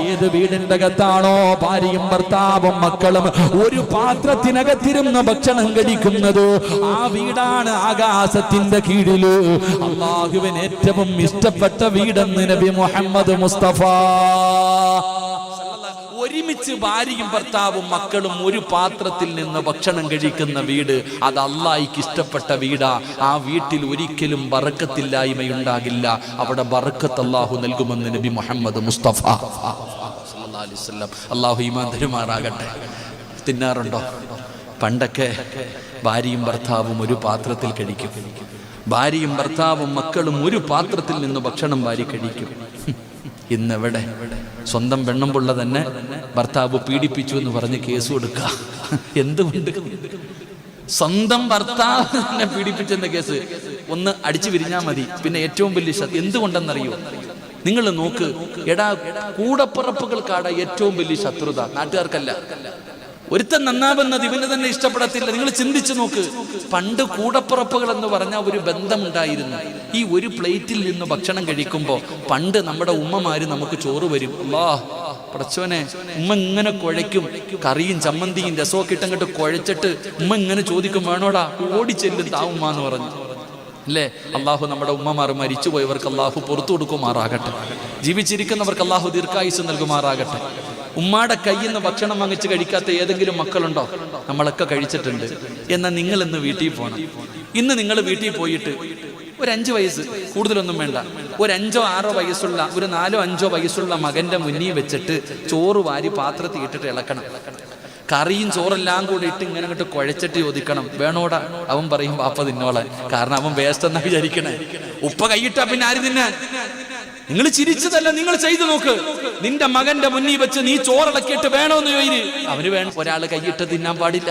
ഏത് വീടിന്റെ അകത്താണോ ഭാര്യയും ഭർത്താവും മക്കളും ഒരു പാത്രത്തിനകത്തിരുന്ന് ഭക്ഷണം കഴിക്കുന്നത്, ആ വീടാണ് ആകാശത്തിന്റെ കീഴില് അല്ലാഹുവിന് ഏറ്റവും ഇഷ്ടപ്പെട്ട വീടെന്ന് നബി മുഹമ്മദ് മുസ്തഫ. ഒരുമിച്ച് ഭാര്യയും ഭർത്താവും മക്കളും ഒരു പാത്രത്തിൽ നിന്ന് ഭക്ഷണം കഴിക്കുന്ന വീട്, അത് അല്ലാഹുവിന് ഇഷ്ടപ്പെട്ട വീടാ. ആ വീട്ടിൽ ഒരിക്കലും ബറക്കത്തില്ലായ്മയുണ്ടാകില്ല. അവിടെ ബറക്കത്ത് അല്ലാഹു നൽകുമെന്ന് നബി മുഹമ്മദ് മുസ്തഫ സല്ലല്ലാഹു അലൈഹി വസല്ലം. അല്ലാഹു ഈമാൻ തരുമാറാകട്ടെ. തിന്നാറുണ്ടോ? പണ്ടൊക്കെ ഭാര്യയും ഭർത്താവും ഒരു പാത്രത്തിൽ കഴിക്കും. ഭാര്യയും ഭർത്താവും മക്കളും ഒരു പാത്രത്തിൽ നിന്ന് ഭക്ഷണം വാരി കഴിക്കും. ഇന്നെവിടെ? സ്വന്തം പെണ്ണുമ്പുള്ള തന്നെ ഭർത്താവ് പീഡിപ്പിച്ചു എന്ന് പറഞ്ഞ് കേസ് കൊടുക്കുക. എന്തുകൊണ്ട്? സ്വന്തം ഭർത്താവിനെ പീഡിപ്പിച്ചെന്ന കേസ് ഒന്ന് അടിച്ചു വിരിഞ്ഞാൽ മതി. പിന്നെ ഏറ്റവും വലിയ എന്തുകൊണ്ടെന്നറിയോ? നിങ്ങൾ നോക്ക്, എടാ, കൂടപ്പിറപ്പുകൾക്കാടാ ഏറ്റവും വലിയ ശത്രുത, നാട്ടുകാർക്കല്ല. ഒരുത്തൻ നന്നാവുന്നത് ഇവന് തന്നെ ഇഷ്ടപ്പെടത്തില്ല. നിങ്ങൾ ചിന്തിച്ചു നോക്ക്. പണ്ട് കൂടപ്പിറപ്പുകൾ എന്ന് പറഞ്ഞാൽ ഒരു ബന്ധമുണ്ടായിരുന്നു. ഈ ഒരു പ്ലേറ്റിൽ നിന്ന് ഭക്ഷണം കഴിക്കുമ്പോൾ പണ്ട് നമ്മുടെ ഉമ്മമാര് നമുക്ക് ചോറ് വരും. പടച്ചോനെ, ഉമ്മ ഇങ്ങനെ കുഴയ്ക്കും, കറിയും ചമ്മന്തിയും രസമൊക്കെ ഇട്ടങ്ങോട്ട് കുഴച്ചിട്ട് ഉമ്മ ഇങ്ങനെ ചോദിക്കും, വേണോടാ? ഓടിച്ചെല്ലും താവുമ്മ എന്ന് പറഞ്ഞു അല്ലേ? അള്ളാഹു നമ്മുടെ ഉമ്മമാർ മരിച്ചു പോയവർക്ക് അള്ളാഹു പുറത്തു കൊടുക്കുമാറാകട്ടെ. ജീവിച്ചിരിക്കുന്നവർക്ക് അള്ളാഹു ദീർഘായുസ് നൽകുമാറാകട്ടെ. ഉമ്മാടെ കയ്യിൽ നിന്ന് ഭക്ഷണം വാങ്ങിച്ച് കഴിക്കാത്ത ഏതെങ്കിലും മക്കളുണ്ടോ? നമ്മളൊക്കെ കഴിച്ചിട്ടുണ്ട്. എന്നാൽ നിങ്ങൾ ഇന്ന് വീട്ടിൽ പോകണം. ഇന്ന് നിങ്ങൾ വീട്ടിൽ പോയിട്ട് ഒരു 5 വയസ്സ്, കൂടുതലൊന്നും വേണ്ട, ഒരു 5 or 6 വയസ്സുള്ള, ഒരു 4 or 5 വയസ്സുള്ള മകന്റെ മുന്നിൽ വെച്ചിട്ട് ചോറ് വാരി പാത്രത്തിൽ ഇട്ടിട്ട് ഇളക്കണം. കറിയും ചോറെല്ലാം കൂടി ഇട്ട് ഇങ്ങനെ അങ്ങോട്ട് കുഴച്ചിട്ട് ചോദിക്കണം, വേണോടാ? അവൻ പറയും പാപ്പ തിന്നോളാൻ. കാരണം അവൻ വേസ്റ്റ് എന്നാ വിചാരിക്കണേ. ഉപ്പ കൈയിട്ടാ പിന്നെ ആര് തിന്നാൻ? നിങ്ങൾ ചിരിച്ചതല്ല, നിങ്ങൾ ചെയ്തു നോക്ക്. നിന്റെ മകന്റെ മുന്നിൽ വെച്ച് നീ ചോറിളക്കിയിട്ട് വേണോന്ന് ചോദിര്, അവന് വേണം. ഒരാൾ കൈയിട്ട് തിന്നാൻ പാടില്ല.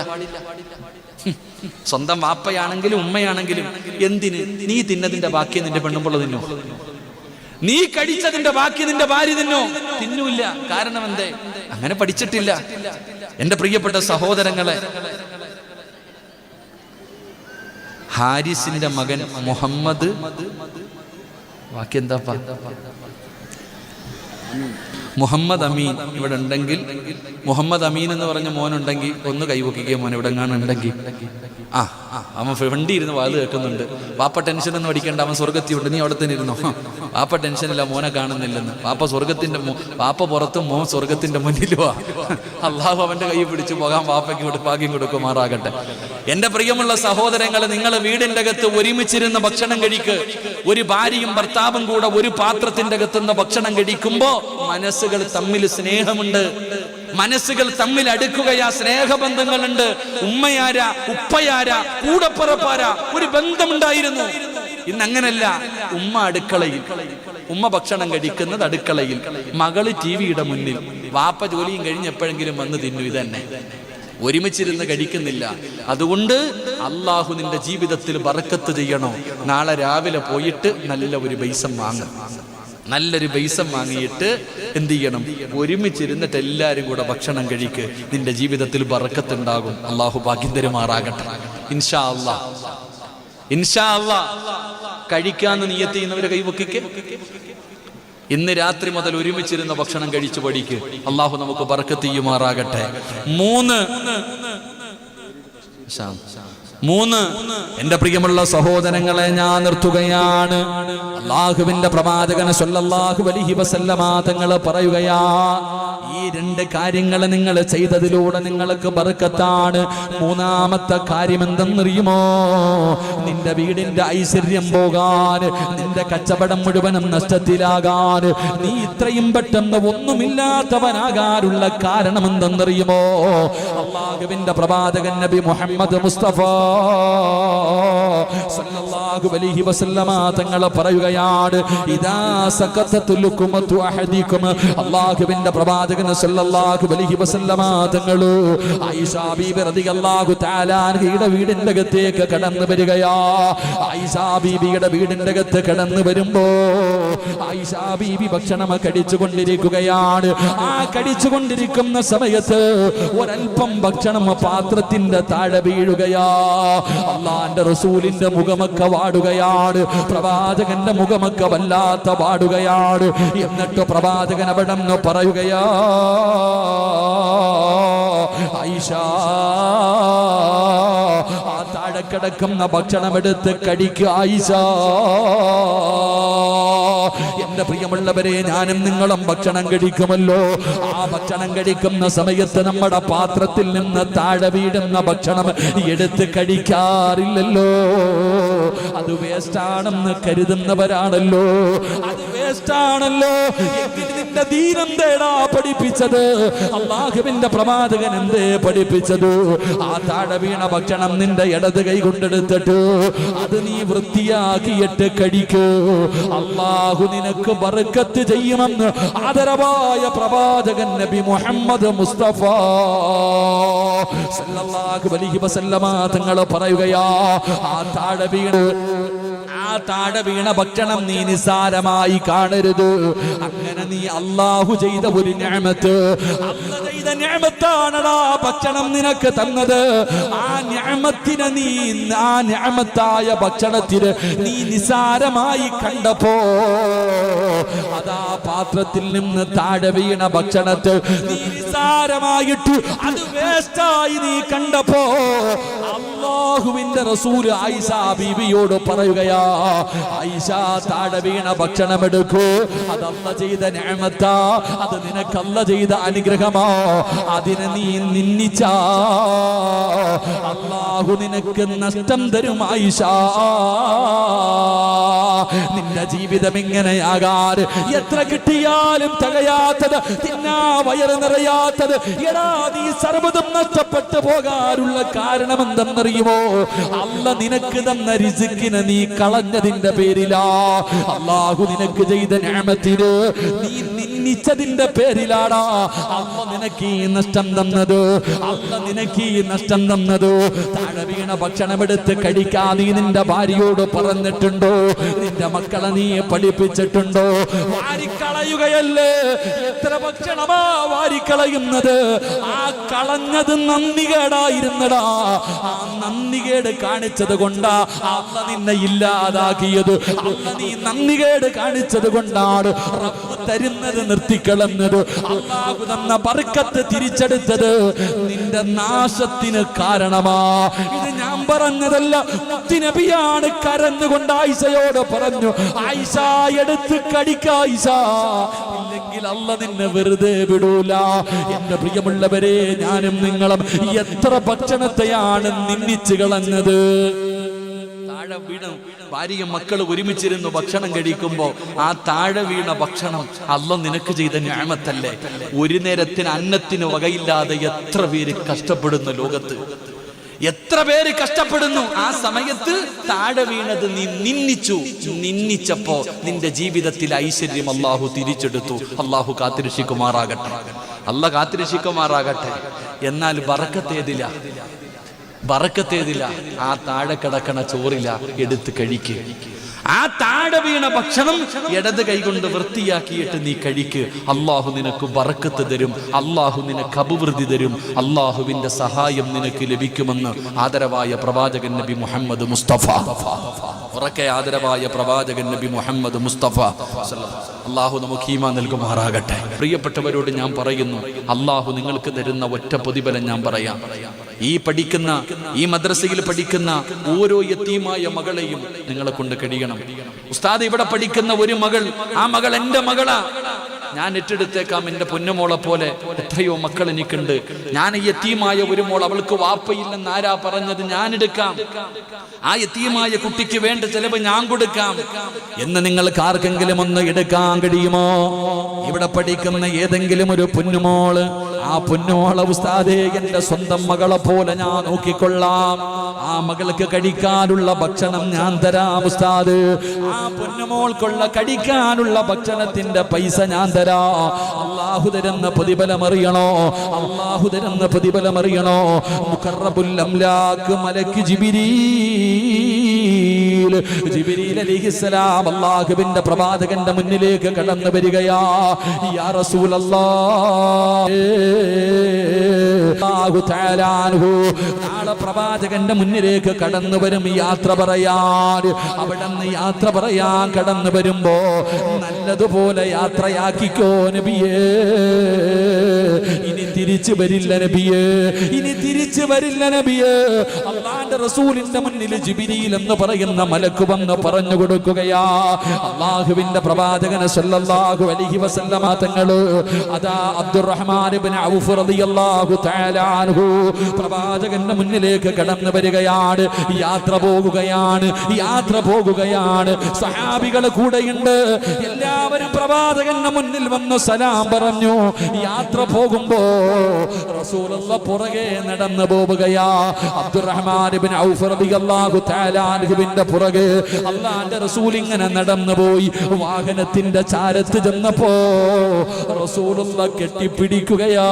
സ്വന്തം വാപ്പയാണെങ്കിലും ഉമ്മയാണെങ്കിലും എന്തിന്? നീ തിന്നതിന്റെ ബാക്കി നിന്റെ പെണ്ണുമ്പോൾ തിന്നോ? നീ കഴിച്ചതിന്റെ ബാക്കി നിന്റെ ഭാര്യ തിന്നോ? തിന്നൂല്ല. കാരണം എന്തേ? അങ്ങനെ പഠിച്ചിട്ടില്ല. എന്റെ പ്രിയപ്പെട്ട സഹോദരങ്ങളെ, ഹാരിസിന്റെ മകൻ മുഹമ്മദ്, ബാക്കി എന്താ, മുഹമ്മദ് അമീൻ ഇവിടെ ഉണ്ടെങ്കിൽ, മുഹമ്മദ് അമീൻ എന്ന് പറഞ്ഞ മോനുണ്ടെങ്കിൽ ഒന്ന് കൈവക്കിക്കുക. മോൻ ഇവിടെ ഉണ്ടെങ്കിൽ അവൻ ഫ്രണ്ടി ഇരുന്ന് വാത് കേൾക്കുന്നുണ്ട്. പാപ്പ ടെൻഷനൊന്നും അടിക്കേണ്ട, അവൻ സ്വർഗത്തിയുണ്ട്, നീ അവിടെ തന്നെ ഇരുന്നോ. പാപ്പ ടെൻഷനില്ല, മോനെ കാണുന്നില്ലെന്ന്. പാപ്പ സ്വർഗത്തിന്റെ പാപ്പ പുറത്തും മോൻ സ്വർഗത്തിന്റെ മുന്നിലുവാ. അള്ളാഹു അവന്റെ കൈ പിടിച്ചു പോകാൻ പാപ്പയ്ക്ക് ഭാഗ്യം കൊടുക്കുമാറാകട്ടെ. എന്റെ പ്രിയമുള്ള സഹോദരങ്ങളെ, നിങ്ങൾ വീടിന്റെ അകത്ത് ഒരുമിച്ചിരുന്ന് ഭക്ഷണം കഴിക്ക്. ഒരു ഭാര്യയും ഭർത്താവും കൂടെ ഒരു പാത്രത്തിന്റെ അകത്തുനിന്ന് ഭക്ഷണം കഴിക്കുമ്പോ മനസ്സുകൾ തമ്മിൽ സ്നേഹമുണ്ട്, മനസ്സുകൾ തമ്മിൽ അടുക്കുകയാ, സ്നേഹബന്ധങ്ങളുണ്ട്. ഉമ്മയാരാ, ഉപ്പയാരാ, കൂടപ്പുറപ്പാരാ, ഒരു ബന്ധമുണ്ടായിരുന്നു. ഇന്നങ്ങനല്ല. ഉമ്മ അടുക്കളയിൽ, ഉമ്മ ഭക്ഷണം കഴിക്കുന്നത് അടുക്കളയിൽ, മകള് ടിവിയുടെ മുന്നിൽ, വാപ്പ ജോലിയും കഴിഞ്ഞ് എപ്പോഴെങ്കിലും വന്ന് തിന്നു. ഇതന്നെ, ഒരുമിച്ചിരുന്ന് കഴിക്കുന്നില്ല. അതുകൊണ്ട് അള്ളാഹു നിന്റെ ജീവിതത്തിൽ ബറക്കത്ത് ചെയ്യണോ, നാളെ രാവിലെ പോയിട്ട് നല്ല ഒരു ബൈസം വാങ്ങും. നല്ലൊരു ബൈസം വാങ്ങിയിട്ട് എന്ത് ചെയ്യണം? ഒരുമിച്ചിരുന്നിട്ട് എല്ലാവരും കൂടെ ഭക്ഷണം കഴിക്ക്. നിന്റെ ജീവിതത്തിൽ ബറക്കത്തുണ്ടാകും. അള്ളാഹു ഭാഗ്യം തരുമാറാകട്ടെ. ഇൻഷാ അല്ലാ, ഇൻഷാ അല്ലാ. കഴിക്കാന്ന് നിയ്യത്ത് ചെയ്യുന്നവരെ കൈവക്കിക്ക്. ഇന്ന് രാത്രി മുതൽ ഒരുമിച്ചിരുന്ന് ഭക്ഷണം കഴിച്ചു പഠിക്ക്. അള്ളാഹു നമുക്ക് ബറക്കത്ത് ചെയ്യുമാറാകട്ടെ. 3 എന്റെ പ്രിയമുള്ള സഹോദരങ്ങളെ, ഞാൻ നിർത്തുകയാണ്. അല്ലാഹുവിന്റെ പ്രവാചകൻ സല്ലല്ലാഹു അലൈഹി വസല്ലമ തങ്ങൾ പറയുകയാ, ഈ 2 കാര്യങ്ങൾ നിങ്ങൾ ചെയ്തതിലൂടെ നിങ്ങൾക്ക് ബർക്കത്താണ്. 3ാമത്തെ കാര്യം എന്തെന്നറിയുമോ? നിന്റെ വീടിന്റെ ഐശ്വര്യം പോകാൻ, നിന്റെ കച്ചവടം മുഴുവനും നഷ്ടത്തിലാകാൻ, നീ ഇത്രയും പെട്ടെന്ന് ഒന്നുമില്ലാത്തവനാകാനുള്ള കാരണം എന്തെന്നറിയുമോ? അല്ലാഹുവിന്റെ പ്രവാചകൻ നബി മുഹമ്മദ് മുസ്തഫ സല്ലല്ലാഹു അലൈഹി വസല്ലമ തങ്ങൾ പറയുകയാണ്, ഇദാ സഖത്തതു ലുക്മതു അഹദികും. അല്ലാഹുവിന്റെ പ്രവാചകൻ സല്ലല്ലാഹു അലൈഹി വസല്ലമ തങ്ങൾ ആയിഷ ബീബി റളിയല്ലാഹു തആല അൻഹയുടെ വീടിന്റെ അകത്തേക്ക് കടന്നു വരികയാ. ആയിഷ ബീബിയുടെ വീടിന്റെ അകത്ത് കടന്നു വരുമ്പോ ആയിഷ ബീബി ഭക്ഷണം കഴിച്ചുകൊണ്ടിരിക്കുകയാണ്. ആ കഴിച്ചുകൊണ്ടിരിക്കുന്ന സമയത്ത് ഒരൽപ്പം ഭക്ഷണം പാത്രത്തിന്റെ താഴെ വീഴുകയാ. അല്ലാഹുവിന്റെ റസൂലിന്റെ മുഖമൊക്കെ വാടുകയാണ്, പ്രവാചകന്റെ മുഖമൊക്കെ വല്ലാത്ത വാടുകയാണ്. എന്നിട്ട് പ്രവാചകൻ അവിടെ നിന്ന് പറയുകയാ, ആയിഷ, ആ താഴെ കിടക്കുന്ന ഭക്ഷണം എടുത്ത് കഴിക്കുക ആയിഷ. എന്റെ പ്രിയമുള്ളവരെ, ഞാനും നിങ്ങളും ഭക്ഷണം കഴിക്കുമല്ലോ. ആ ഭക്ഷണം കഴിക്കുന്ന സമയത്ത് നമ്മുടെ പാത്രത്തിൽ നിന്ന് താഴെ വീടുന്ന ഭക്ഷണം എടുത്ത് കഴിക്കാറില്ലല്ലോ. അത് വേസ്റ്റാണെന്ന് കരുതുന്നവരാണല്ലോ. അത് വേസ്റ്റാണല്ലോ. നിന്റെ ദീനം തേടാ പഠിപ്പിച്ചത്? അല്ലാഹുവിന്റെ പ്രവാചകൻ എന്തേ പഠിപ്പിച്ചത്? ആ താഴെ വീണ ഭക്ഷണം നിന്റെ ഇടത് കൈ കൊണ്ടെടുത്തിട്ട് അത് നീ വൃത്തിയാക്കിയിട്ട് കഴിക്കൂ. അല്ലാഹു നിനക്ക് ബർക്കത്ത് ചെയ്യുമെന്ന് ആദരവായ പ്രവാചകൻ നബി മുഹമ്മദ് മുസ്തഫ സല്ലല്ലാഹു അലൈഹി വസല്ലമ തങ്ങൾ പറയുകയാ, ആ താഴെ വീണ ഭക്ഷണം നീ നിസാരമായി കാണരുത്. അങ്ങനെ നീ അല്ലാഹു ചെയ്ത ഒരു നിഅമത്ത്, അല്ലാഹു ചെയ്ത ചെയ്ത നിഅമത്താണടാ ഭക്ഷണം നിനക്ക് തന്നത്. ആ നിഅമത്തിനെ നീ, ആ നിഅമത്തായ ഭക്ഷണത്തിന് നീ നിസാരമായി കണ്ടപ്പോ, അതാ പാത്രത്തിൽ നിന്ന് താഴെ വീണ ഭക്ഷണത്തെ നീ നിസാരമായിട്ട് അത് വേസ്റ്റായി നീ കണ്ടപ്പോ, അല്ലാഹുവിന്റെ റസൂൽ ആയിഷ ബീവിയോട് പറയുകയാ, ആയിഷ താഴെ വീണ ഭക്ഷണം എടുക്കൂ, അത് അല്ലാഹു ചെയ്ത നിഅമത്താ, അത് നിനക്ക് അല്ലാഹു ചെയ്ത അനുഗ്രഹമാ. അതിനെ നീ നിന്ദിച്ചാ അല്ലാഹു നിനക്ക് നഷ്ടം തരും ആയിഷ. നിന്റെ ജീവിതം ഇങ്ങനെയാകാൻ, എത്ര കിട്ടിയാലും തികയാത്തത്, തിന്നാ വയറ് നിറയാത്തത്, എടാ നീ സർവ്വതും നഷ്ടപ്പെട്ടു പോകാനുള്ള കാരണം എന്തെന്നറിയുമോ? അല്ല നിനക്ക് തന്ന റിസ്കിനെ നീ കളഞ്ഞതിന്റെ പേരിലാ. അല്ലാഹു നിനക്ക് ചെയ്ത നിഅമത്തിനെ നീ നിന്ദിച്ചതിന്റെ പേരിലാടാ അല്ല നിനക്ക് ഈ നഷ്ടം തന്നത്. അല്ല നിനക്ക് ഈ നഷ്ടം തന്നത്. താഴെ വീണ ഭക്ഷണം എടുത്ത് കഴിക്കാൻ നീ നിന്റെ ഭാര്യയോട് പറഞ്ഞിട്ടുണ്ടോ? നിന്റെ മക്കളെ നീ പഠിപ്പിച്ചിട്ടുണ്ടോ? വാരിക്കളയുകയല്ലേ. എത്ര ഭക്ഷണമാ വാരിക്കളയുന്നത്. ആ കളഞ്ഞത് നന്ദികേടായിരുന്നടാ. ആ നന്ദികേട് കാണിച്ചത് കൊണ്ടാ അല്ല നിന്നെ ഇല്ലാതാക്കിയത്. അല്ല നീ നന്ദികേട് കാണിച്ചത് കൊണ്ടാണ് റബ്ബ് തരുന്നത് നിർത്തിക്കളഞ്ഞത്. അല്ലാഹു തന്ന ബർക്കത്ത് തിരിച്ചെടുത്തത് നിന്റെ നാശത്തിന് കാരണമാ. ഇത് ഞാൻ പറഞ്ഞതല്ല, മുത്തുനബിയാണ് കരഞ്ഞുകൊണ്ട് ആയിഷയോട് പറഞ്ഞു, ആയിഷ എടുത്ത് കടിക്ക ആയിഷ, ഇല്ലെങ്കിൽ അല്ല നിന്നെ വെറുതെ വിടൂല. എന്റെ പ്രിയമുള്ളവരെ, ഞാനും നിങ്ങളും എത്ര ഭക്ഷണത്തെയാണ് നിന്ദിച്ചു കളഞ്ഞത്. താഴെ വീണ ഭാര്യയും മക്കളും ഒരുമിച്ചിരുന്നു ഭക്ഷണം കഴിക്കുമ്പോ ആ താഴെ വീണ ഭക്ഷണം അല്ലാഹു നിനക്ക് ചെയ്ത നിഅമത്തല്ലേ. ഒരു നേരത്തിന് അന്നത്തിന് വകയില്ലാതെ എത്ര പേര് കഷ്ടപ്പെടുന്നു ലോകത്ത്, എത്ര പേര് കഷ്ടപ്പെടുന്നു. ആ സമയത്ത് താഴെ വീണത് നീ നിന്ദിച്ചപ്പോ നിന്റെ ജീവിതത്തിൽ ഐശ്വര്യം അല്ലാഹു തിരിച്ചെടുത്തു. അല്ലാഹു കാത്തിരക്ഷിക്കുമാറാകട്ടെ, അല്ലാഹു കാത്തിരക്ഷിക്കുമാറാകട്ടെ. എന്നാൽ ബറക്കത്തേതില്ല. ആ താഴെ കിടക്കണ ചോറില്ല, എടുത്ത് കഴിക്ക്. ആ താഴെ വീണ ഭക്ഷണം ഇടത് കൈകൊണ്ട് വൃത്തിയാക്കിയിട്ട് നീ കഴിക്ക്. അല്ലാഹു നിനക്ക് ബറക്കത്ത് തരും, അല്ലാഹു നിനക്ക് അഭിവൃദ്ധി തരും, അല്ലാഹുവിന്റെ സഹായം നിനക്ക് ലഭിക്കുമെന്ന് ആദരവായ പ്രവാചകൻ നബി മുഹമ്മദ് മുസ്തഫ. ഉറക്കെ ആദരവായ പ്രവാചകൻ നബി മുഹമ്മദ് മുസ്തഫ. അല്ലാഹു നമുക്ക് ഈമാൻ നൽകുമാറാകട്ടെ. പ്രിയപ്പെട്ടവരോട് ഞാൻ പറയുന്നു, അല്ലാഹു നിങ്ങൾക്ക് തരുന്ന ഒറ്റ പ്രതിഫലം ഞാൻ പറയാം. ഈ മദ്രസയിൽ പഠിക്കുന്ന ഓരോ യതീമായ മകളെയും നിങ്ങളെ കൊണ്ട് കഴിയണം. ഉസ്താദ് ഇവിടെ പഠിക്കുന്ന ഒരു മകൾ, ആ മകൾ എന്റെ മകളാ, ഞാൻ ഏറ്റെടുത്തേക്കാം. എന്റെ പൊന്നുമോളെ പോലെ എത്രയോ മക്കൾ എനിക്കുണ്ട്. ഞാൻ ഈ യതീമായ ഒരു മോൾ, അവൾക്ക് വാപ്പയില്ലെന്ന് ആരാ പറഞ്ഞത്? ഞാൻ എടുക്കാം. ആ യതീമായ കുട്ടിക്ക് വേണ്ട ചെലവ് ഞാൻ കൊടുക്കാം എന്ന് നിങ്ങൾക്ക് ആർക്കെങ്കിലും ഒന്ന് എടുക്കാൻ കഴിയുമോ? ഇവിടെ പഠിക്കുന്ന ഏതെങ്കിലും ഒരു പൊന്നുമോള്, ആ പൊന്നുമോളെ ഉസ്താദേ എന്റെ സ്വന്തം മകളെ പോലെ ഞാൻ നോക്കിക്കൊള്ളാം, ആ മകൾക്ക് കഴിക്കാനുള്ള ഭക്ഷണം ഞാൻ തരാം ഉസ്താദ്, ആ പൊന്നുമോൾക്കുള്ള കഴിക്കാനുള്ള ഭക്ഷണത്തിന്റെ പൈസ ഞാൻ തരാം. അല്ലാഹു തരുന്ന പ്രതിഫലം അറിയണോ? അല്ലാഹു തരുന്ന പ്രതിഫലം അറിയണോ? മുഖറബുൽ അംലാക്ക് മലക്ക് ജിബ്രീൽ അലൈഹിസ്സലാം അല്ലാഹുവിന്റെ പ്രവാചകന്റെ മുന്നിലേക്ക് കടന്നു വരികയാ. യാ റസൂലല്ലാഹ്, അല്ലാഹു തആല അൻഹു നാളെ പ്രവാചകന്റെ മുന്നിലേക്ക് കടന്നു വരും യാത്ര പറയാൻ. അവിടുന്ന് യാത്ര പറയാൻ കടന്നു വരുമ്പോ നല്ലതുപോലെ യാത്രയാക്കിക്കോ നബിയേ. ഇനി തിരിച്ചു വരില്ല നബിയേ, ഇനി തിരിച്ചു വരില്ല നബിയേ. അല്ലാഹുവിന്റെ റസൂലിന്റെ മുന്നിൽ ജിബ്രീൽ എന്ന് പറയുന്ന മലക്ക് വന്ന് പറഞ്ഞു കൊടുക്കുകയാ. അല്ലാഹുവിന്റെ പ്രവാചകൻ സല്ലല്ലാഹു അലൈഹി വസല്ലമ തങ്ങള് അതാ അബ്ദുറഹ്മാൻ ഇബ്നു ഔഫ് റളിയല്ലാഹു തആല അൻഹു പ്രവാചകന്റെ മുന്നിലേക്ക് കടന്നു വരികയാണ്. യാത്ര പോകുകയാണ്. സഹാബികൾ കൂടെയുണ്ട്. എല്ലാവരും പ്രവാചകന്റെ മുന്നിൽ വന്ന് സലാം പറഞ്ഞു. യാത്ര പോകുമ്പോ റസൂലുള്ളാഹി പുറകെ നടന്നു പോവുകയാ. അബ്ദുറഹ്മാൻ ഇബ്നു ഔഫ് റളിയല്ലാഹു തആല അൻഹുവിന്റെ പുറകെ അല്ലാഹുവിന്റെ റസൂൽ ഇങ്ങനെ നടന്നു പോയി. വാഹനത്തിന്റെ ചാരത്ത് ചെന്നപ്പോ റസൂലുള്ളാഹി കെട്ടിപ്പിടിക്കുകയാ.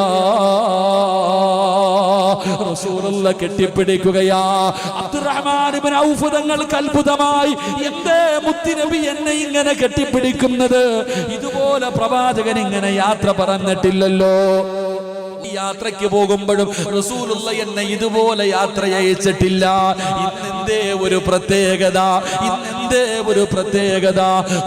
അബ്ദുറഹ്മാൻ ഇബ്നു ഔഫ് തങ്ങൾക്ക് അത്ഭുതമായി. എന്തേ മുത്തുനബി എന്നെ ഇങ്ങനെ കെട്ടിപ്പിടിക്കുന്നത്? ഇതുപോലെ പ്രവാചകൻ ഇങ്ങനെ യാത്ര പറഞ്ഞിട്ടില്ലല്ലോ. യാത്രയ്ക്ക് പോകുമ്പോഴും റസൂലുള്ള എന്നെ ഇതുപോലെ യാത്ര അയച്ചിട്ടില്ല. ഇന്നെന്തേ ഒരു പ്രത്യേകത, ഇന്നെന്തേ ഒരു പ്രത്യേകത.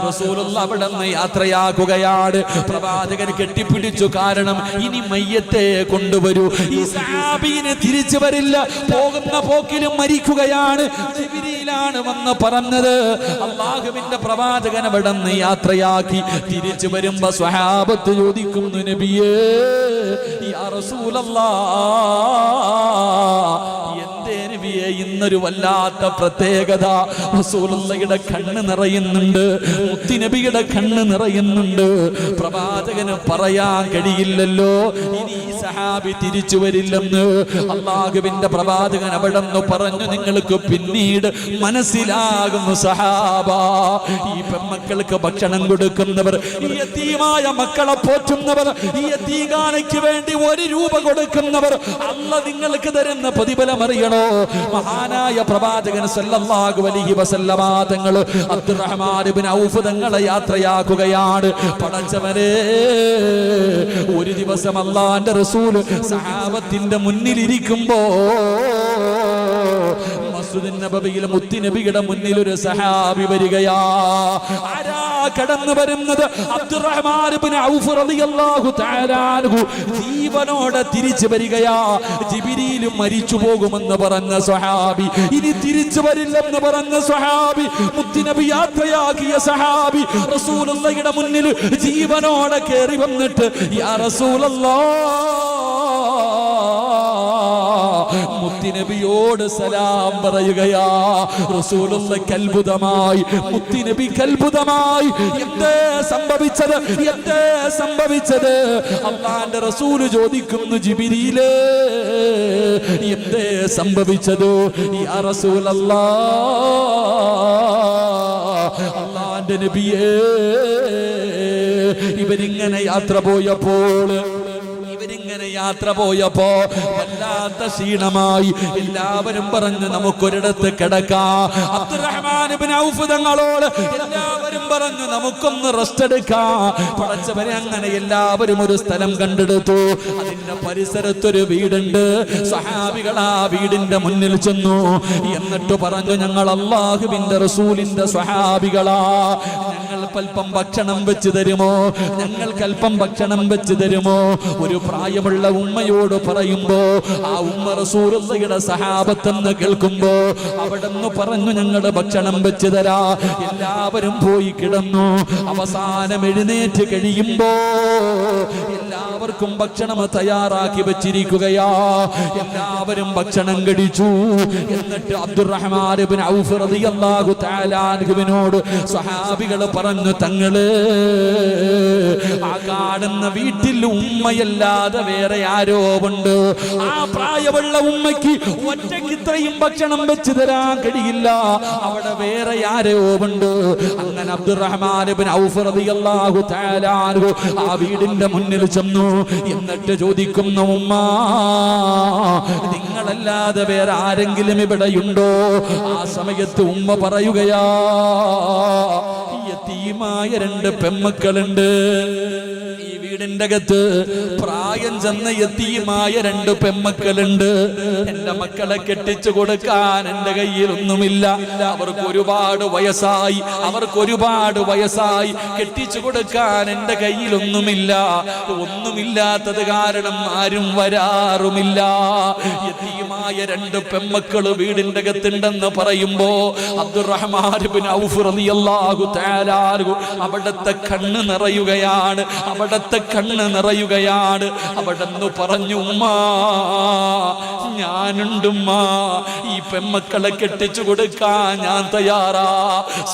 റസൂലുള്ള അവിടെ നിന്ന് യാത്രയാക്കുകയാണ്. പ്രവാചകൻ കെട്ടിപ്പിടിച്ചു. കാരണം ഇനി മയ്യത്തെ കൊണ്ടുവരൂ, ഈ സഹാബിനെ തിരിച്ചു വരില്ല, പോകുന്ന പോക്കിലും മരിക്കുകയാണ്. ജിബ്രീലാണ് വന്ന് പറഞ്ഞത്. അല്ലാഹുവിന്റെ പ്രവാചകൻ അവിടെ നിന്ന് യാത്രയാക്കി തിരിച്ചു വരുമ്പോ സ്വഹാബത്ത് ചോദിക്കുന്നു, നബിയേ യാ റസൂലല്ലാഹ്, എന്തേ നബിയേ ഇന്നൊരു വല്ലാത്ത പ്രത്യേകത. റസൂലുള്ളാഹിയുടെ കണ്ണ് നിറയുന്നുണ്ട്, മുത്തുനബിയുടെ കണ്ണ് നിറയുന്നുണ്ട്. പ്രവാചകന് പറയാൻ കഴിയില്ലല്ലോ ഇനി ഈ സഹാബി തിരിച്ചു വരില്ലെന്ന്. അല്ലാഹുവിന്റെ പ്രവാചകൻ അവിടെ നിന്ന് പറഞ്ഞു, നിങ്ങൾക്ക് പിന്നീട് മനസ്സിലാകും സഹാബ, ഈ പെൺമക്കൾക്ക് ഭക്ഷണം കൊടുക്കുന്നവർ, ഈ യതീമായ മക്കളെ പോറ്റുന്നവർ, ഈ യതീഖാനയ്ക്ക് വേണ്ടി 1 രൂപ കൊടുക്കുന്നവർ, അല്ലാഹ് നിങ്ങൾക്ക് തരുന്ന പ്രതിഫലം അറിയണോ? മഹാനായ പ്രവാചകൻ സല്ലല്ലാഹു അലൈഹി വസല്ലമ തങ്ങൾ അബ്ദുറഹ്മാൻ ഇബ്നു ഔഫ് തങ്ങളെ യാത്രയാക്കുകയാണ്. പടച്ചവനെ, ഒരു ദിവസം അല്ലാഹുവിന്റെ റസൂൽ സഹാബത്തിന്റെ മുന്നിലിരിക്കുമ്പോ മസ്ജിദുൻ നബവിയിൽ മുത്തുനബിയുടെ മുന്നിൽ ഒരു സഹാബി വരികയാ. ആരാ കടന്നു വരുന്നത്? അബ്ദുറഹ്മാൻ ഇബ്നു ഔഫ് റളിയല്ലാഹു തആല അൻഹു ജീവനോടെ തിരിച്ചു വരികയാ. ജിബ്രീൽ മരിച്ചു പോകുമെന്ന് പറഞ്ഞ സ്വഹാബി, ഇനി തിരിച്ചു വരില്ലെന്ന് പറഞ്ഞ സ്വഹാബി, മുത്തുനബി യാത്രയാക്കിയ സഹാബി റസൂലുള്ളാഹിയുടെ മുന്നിൽ ജീവനോടെ കയറി വന്നിട്ട്, യാ റസൂലല്ലാഹ്, മുത്തുനബിയോട് സലാം പറയുകയാ. റസൂലുള്ളാഹി അത്ഭുതമായി, മുത്തുനബി അത്ഭുതമായി. എന്തേ സംഭവിച്ചത്, എന്തേ സംഭവിച്ചത്? അല്ലാഹുവിന്റെ റസൂൽ ചോദിക്കുന്നു, ജിബ്രീലേ എന്തേ സംഭവിച്ചത്? യാ റസൂലല്ലാഹ്, അല്ലാഹുവിന്റെ നബിയേ, ഇവരിങ്ങനെ യാത്ര പോയപ്പോ വല്ലാത്ത ക്ഷീണമായി. എല്ലാവരും പറഞ്ഞു, നമുക്കൊരിടത്ത് കിടക്കാം. അബ്ദുറഹ്മാൻ ഇബ്നു ഔഫ് തങ്ങളോട് എല്ലാവരും പറഞ്ഞു, നമുക്കൊന്ന് റെസ്റ്റ് എടുക്കാം. പടച്ചവനെ, അങ്ങനെ എല്ലാവരും ഒരു സ്ഥലം കണ്ടെടുത്തു. അതിന്റെ പരിസരത്തൊരു വീടുണ്ട്. സഹാബികൾ ആ വീടിന്റെ മുന്നിൽ ചെന്നു. എന്നിട്ട് പറഞ്ഞു, ഞങ്ങൾ അല്ലാഹുവിന്റെ റസൂലിന്റെ സ്വഹാബികളാ, ഞങ്ങൾക്കൽപ്പം ഭക്ഷണം വെച്ച് തരുമോ? ഞങ്ങൾക്കൽപ്പം ഭക്ഷണം വെച്ച് തരുമോ? ഒരു പ്രായമുള്ള ഉമ്മയോട് പറയുമ്പോ ആ ഉമ്മ റസൂലുള്ളാഹിയുടെ സഹാബത്തെന്ന് കേൾക്കുമ്പോ അവിടെന്ന് പറഞ്ഞു, ഞങ്ങളുടെ ഭക്ഷണം വെച്ച് തരാ. എല്ലാവരും പോയി കിടന്നു. അവസാനം എഴുന്നേറ്റ് കഴിയുമ്പോ എല്ലാവർക്കും ഭക്ഷണം തയ്യാറാക്കി വെച്ചിരിക്കുകയാ. എല്ലാവരും ഭക്ഷണം കഴിച്ചു. എന്നിട്ട് അബ്ദുറഹ്മാൻ ഇബ്നു ഔഫ് റളിയല്ലാഹു തആല അൻഹുവിനോട് സ്വഹാബികൾ പറഞ്ഞു, തങ്ങള് ആ കാണുന്ന വീട്ടിൽ ഉമ്മയല്ലാതെ വേറെ ആരോ ഉണ്ട്. ആ പ്രായമുള്ള ഉമ്മയ്ക്ക് ഒറ്റയ്ക്ക് ഇത്രയും ഭക്ഷണം വെച്ച് തരാൻ കഴിയില്ല. അവിടെ വേറെ ആരോ ഉണ്ട്. അങ്ങനെ അബ്ദുറഹ്മാൻ ഇബ്നു ഔഫ് റളിയല്ലാഹു തആല അൻഹു ആ വീടിന്റെ മുന്നിൽ ചെന്നു. എന്നിട്ട് ചോദിക്കുന്നു, ഉമ്മ, നിങ്ങളല്ലാതെ വേറെ ആരെങ്കിലും ഇവിടെയുണ്ടോ? ആ സമയത്ത് ഉമ്മ പറയുകയാ, യതീമായ 2 പെൺമക്കളുണ്ട്. ഈ വീടിന്റെ അകത്ത് പ്രായം ചെന്ന യതീമായ 2 പെൺമക്കളുണ്ട്. എന്റെ മക്കളെ കെട്ടിച്ചു കൊടുക്കാൻ എന്റെ കയ്യിൽ ഒന്നുമില്ല. അവർക്ക് ഒരുപാട് വയസ്സായി. കെട്ടിച്ചു കൊടുക്കാൻ എന്റെ കയ്യിൽ ഒന്നുമില്ല. ഒന്നുമില്ലാത്തത് കാരണം ആരും വരാറുമില്ല. യതീമായ 2 പെൺമക്കള് വീടിന്റെ അകത്തുണ്ടെന്ന് പറയുമ്പോ അബ്ദുറഹ്മാൻ ഇബ്നു ഔഫ് റളിയല്ലാഹു തആല അൻഹു അവിടത്തെ കണ്ണ് നിറയുകയാണ്. അവിടെന്ന് പറഞ്ഞു, ഉമ്മ, ഞാനുണ്ടുമ്മ, ഈ പെൺമക്കളെ കെട്ടിച്ചു കൊടുക്കാൻ ഞാൻ തയ്യാറാ.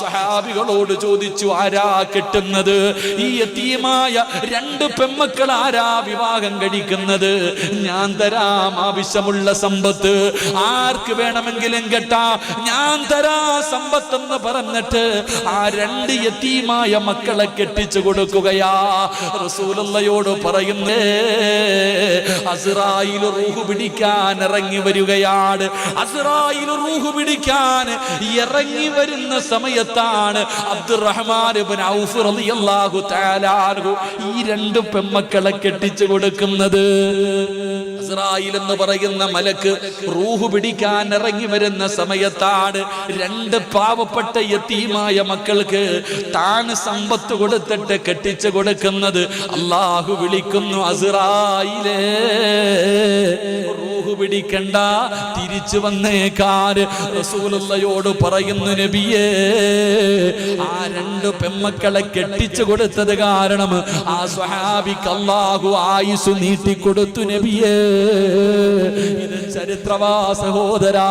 സഹാബികളോട് ചോദിച്ചു, ആരാ കെട്ടുന്നത്? ഈ യതീമായ 2 പെൺമക്കൾ ആരാ വിവാഹം കഴിക്കുന്നത്? ഞാൻ തരാം ആവശ്യമുള്ള സമ്പത്ത്, ആർക്ക് വേണമെങ്കിലും കെട്ടാ, ഞാൻ തരാ സമ്പത്തെന്ന് പറഞ്ഞിട്ട് ആ 2 യതീമായ മക്കളെ കെട്ടിച്ചു കൊടുക്കുകയാ. റസൂലുള്ളാഹിയോട് പറയുന്നേ, അസ്റായീൽ റൂഹ് പിടിക്കാൻ ഇറങ്ങി വരികയാണ്. അസ്റായിൽ റൂഹ് പിടിക്കാൻ ഇറങ്ങി വരുന്ന സമയത്താണ് അബ്ദുറഹ്മാൻ ഇബ്നു ഔഫ് റളിയല്ലാഹു തആല അൻഹു ഈ രണ്ട് പെമ്മക്കളെ കെട്ടിച്ചു കൊടുക്കുന്നത്. അസ്റായിൽ എന്ന് പറയുന്ന മലക്ക് റൂഹ് പിടിക്കാൻ ഇറങ്ങി വരുന്ന സമയത്താണ് രണ്ട് പാവപ്പെട്ട യതീമായ മക്കൾക്ക് താൻ സമ്പത്ത് കൊടുത്തിട്ട് കെട്ടിച്ചു കൊടുക്കുന്നത്. അല്ലാഹു വിളിക്കുന്നു, അസ്റായിലേ റൂഹ് പിടിക്കണ്ട, തിരിച്ചു വന്നേക്കാൻ. റസൂലുള്ളാഹിയോട് പറയുന്നു, നബിയേ ആ രണ്ട് പെമ്മക്കളെ കെട്ടിച്ചു കൊടുത്തത് കാരണം ആ സ്വഹാബിക്ക് അല്ലാഹു ആയുസ് നീട്ടിക്കൊടുത്തു നബിയേ. ഇത് ചരിത്രവാ സഹോദരാ.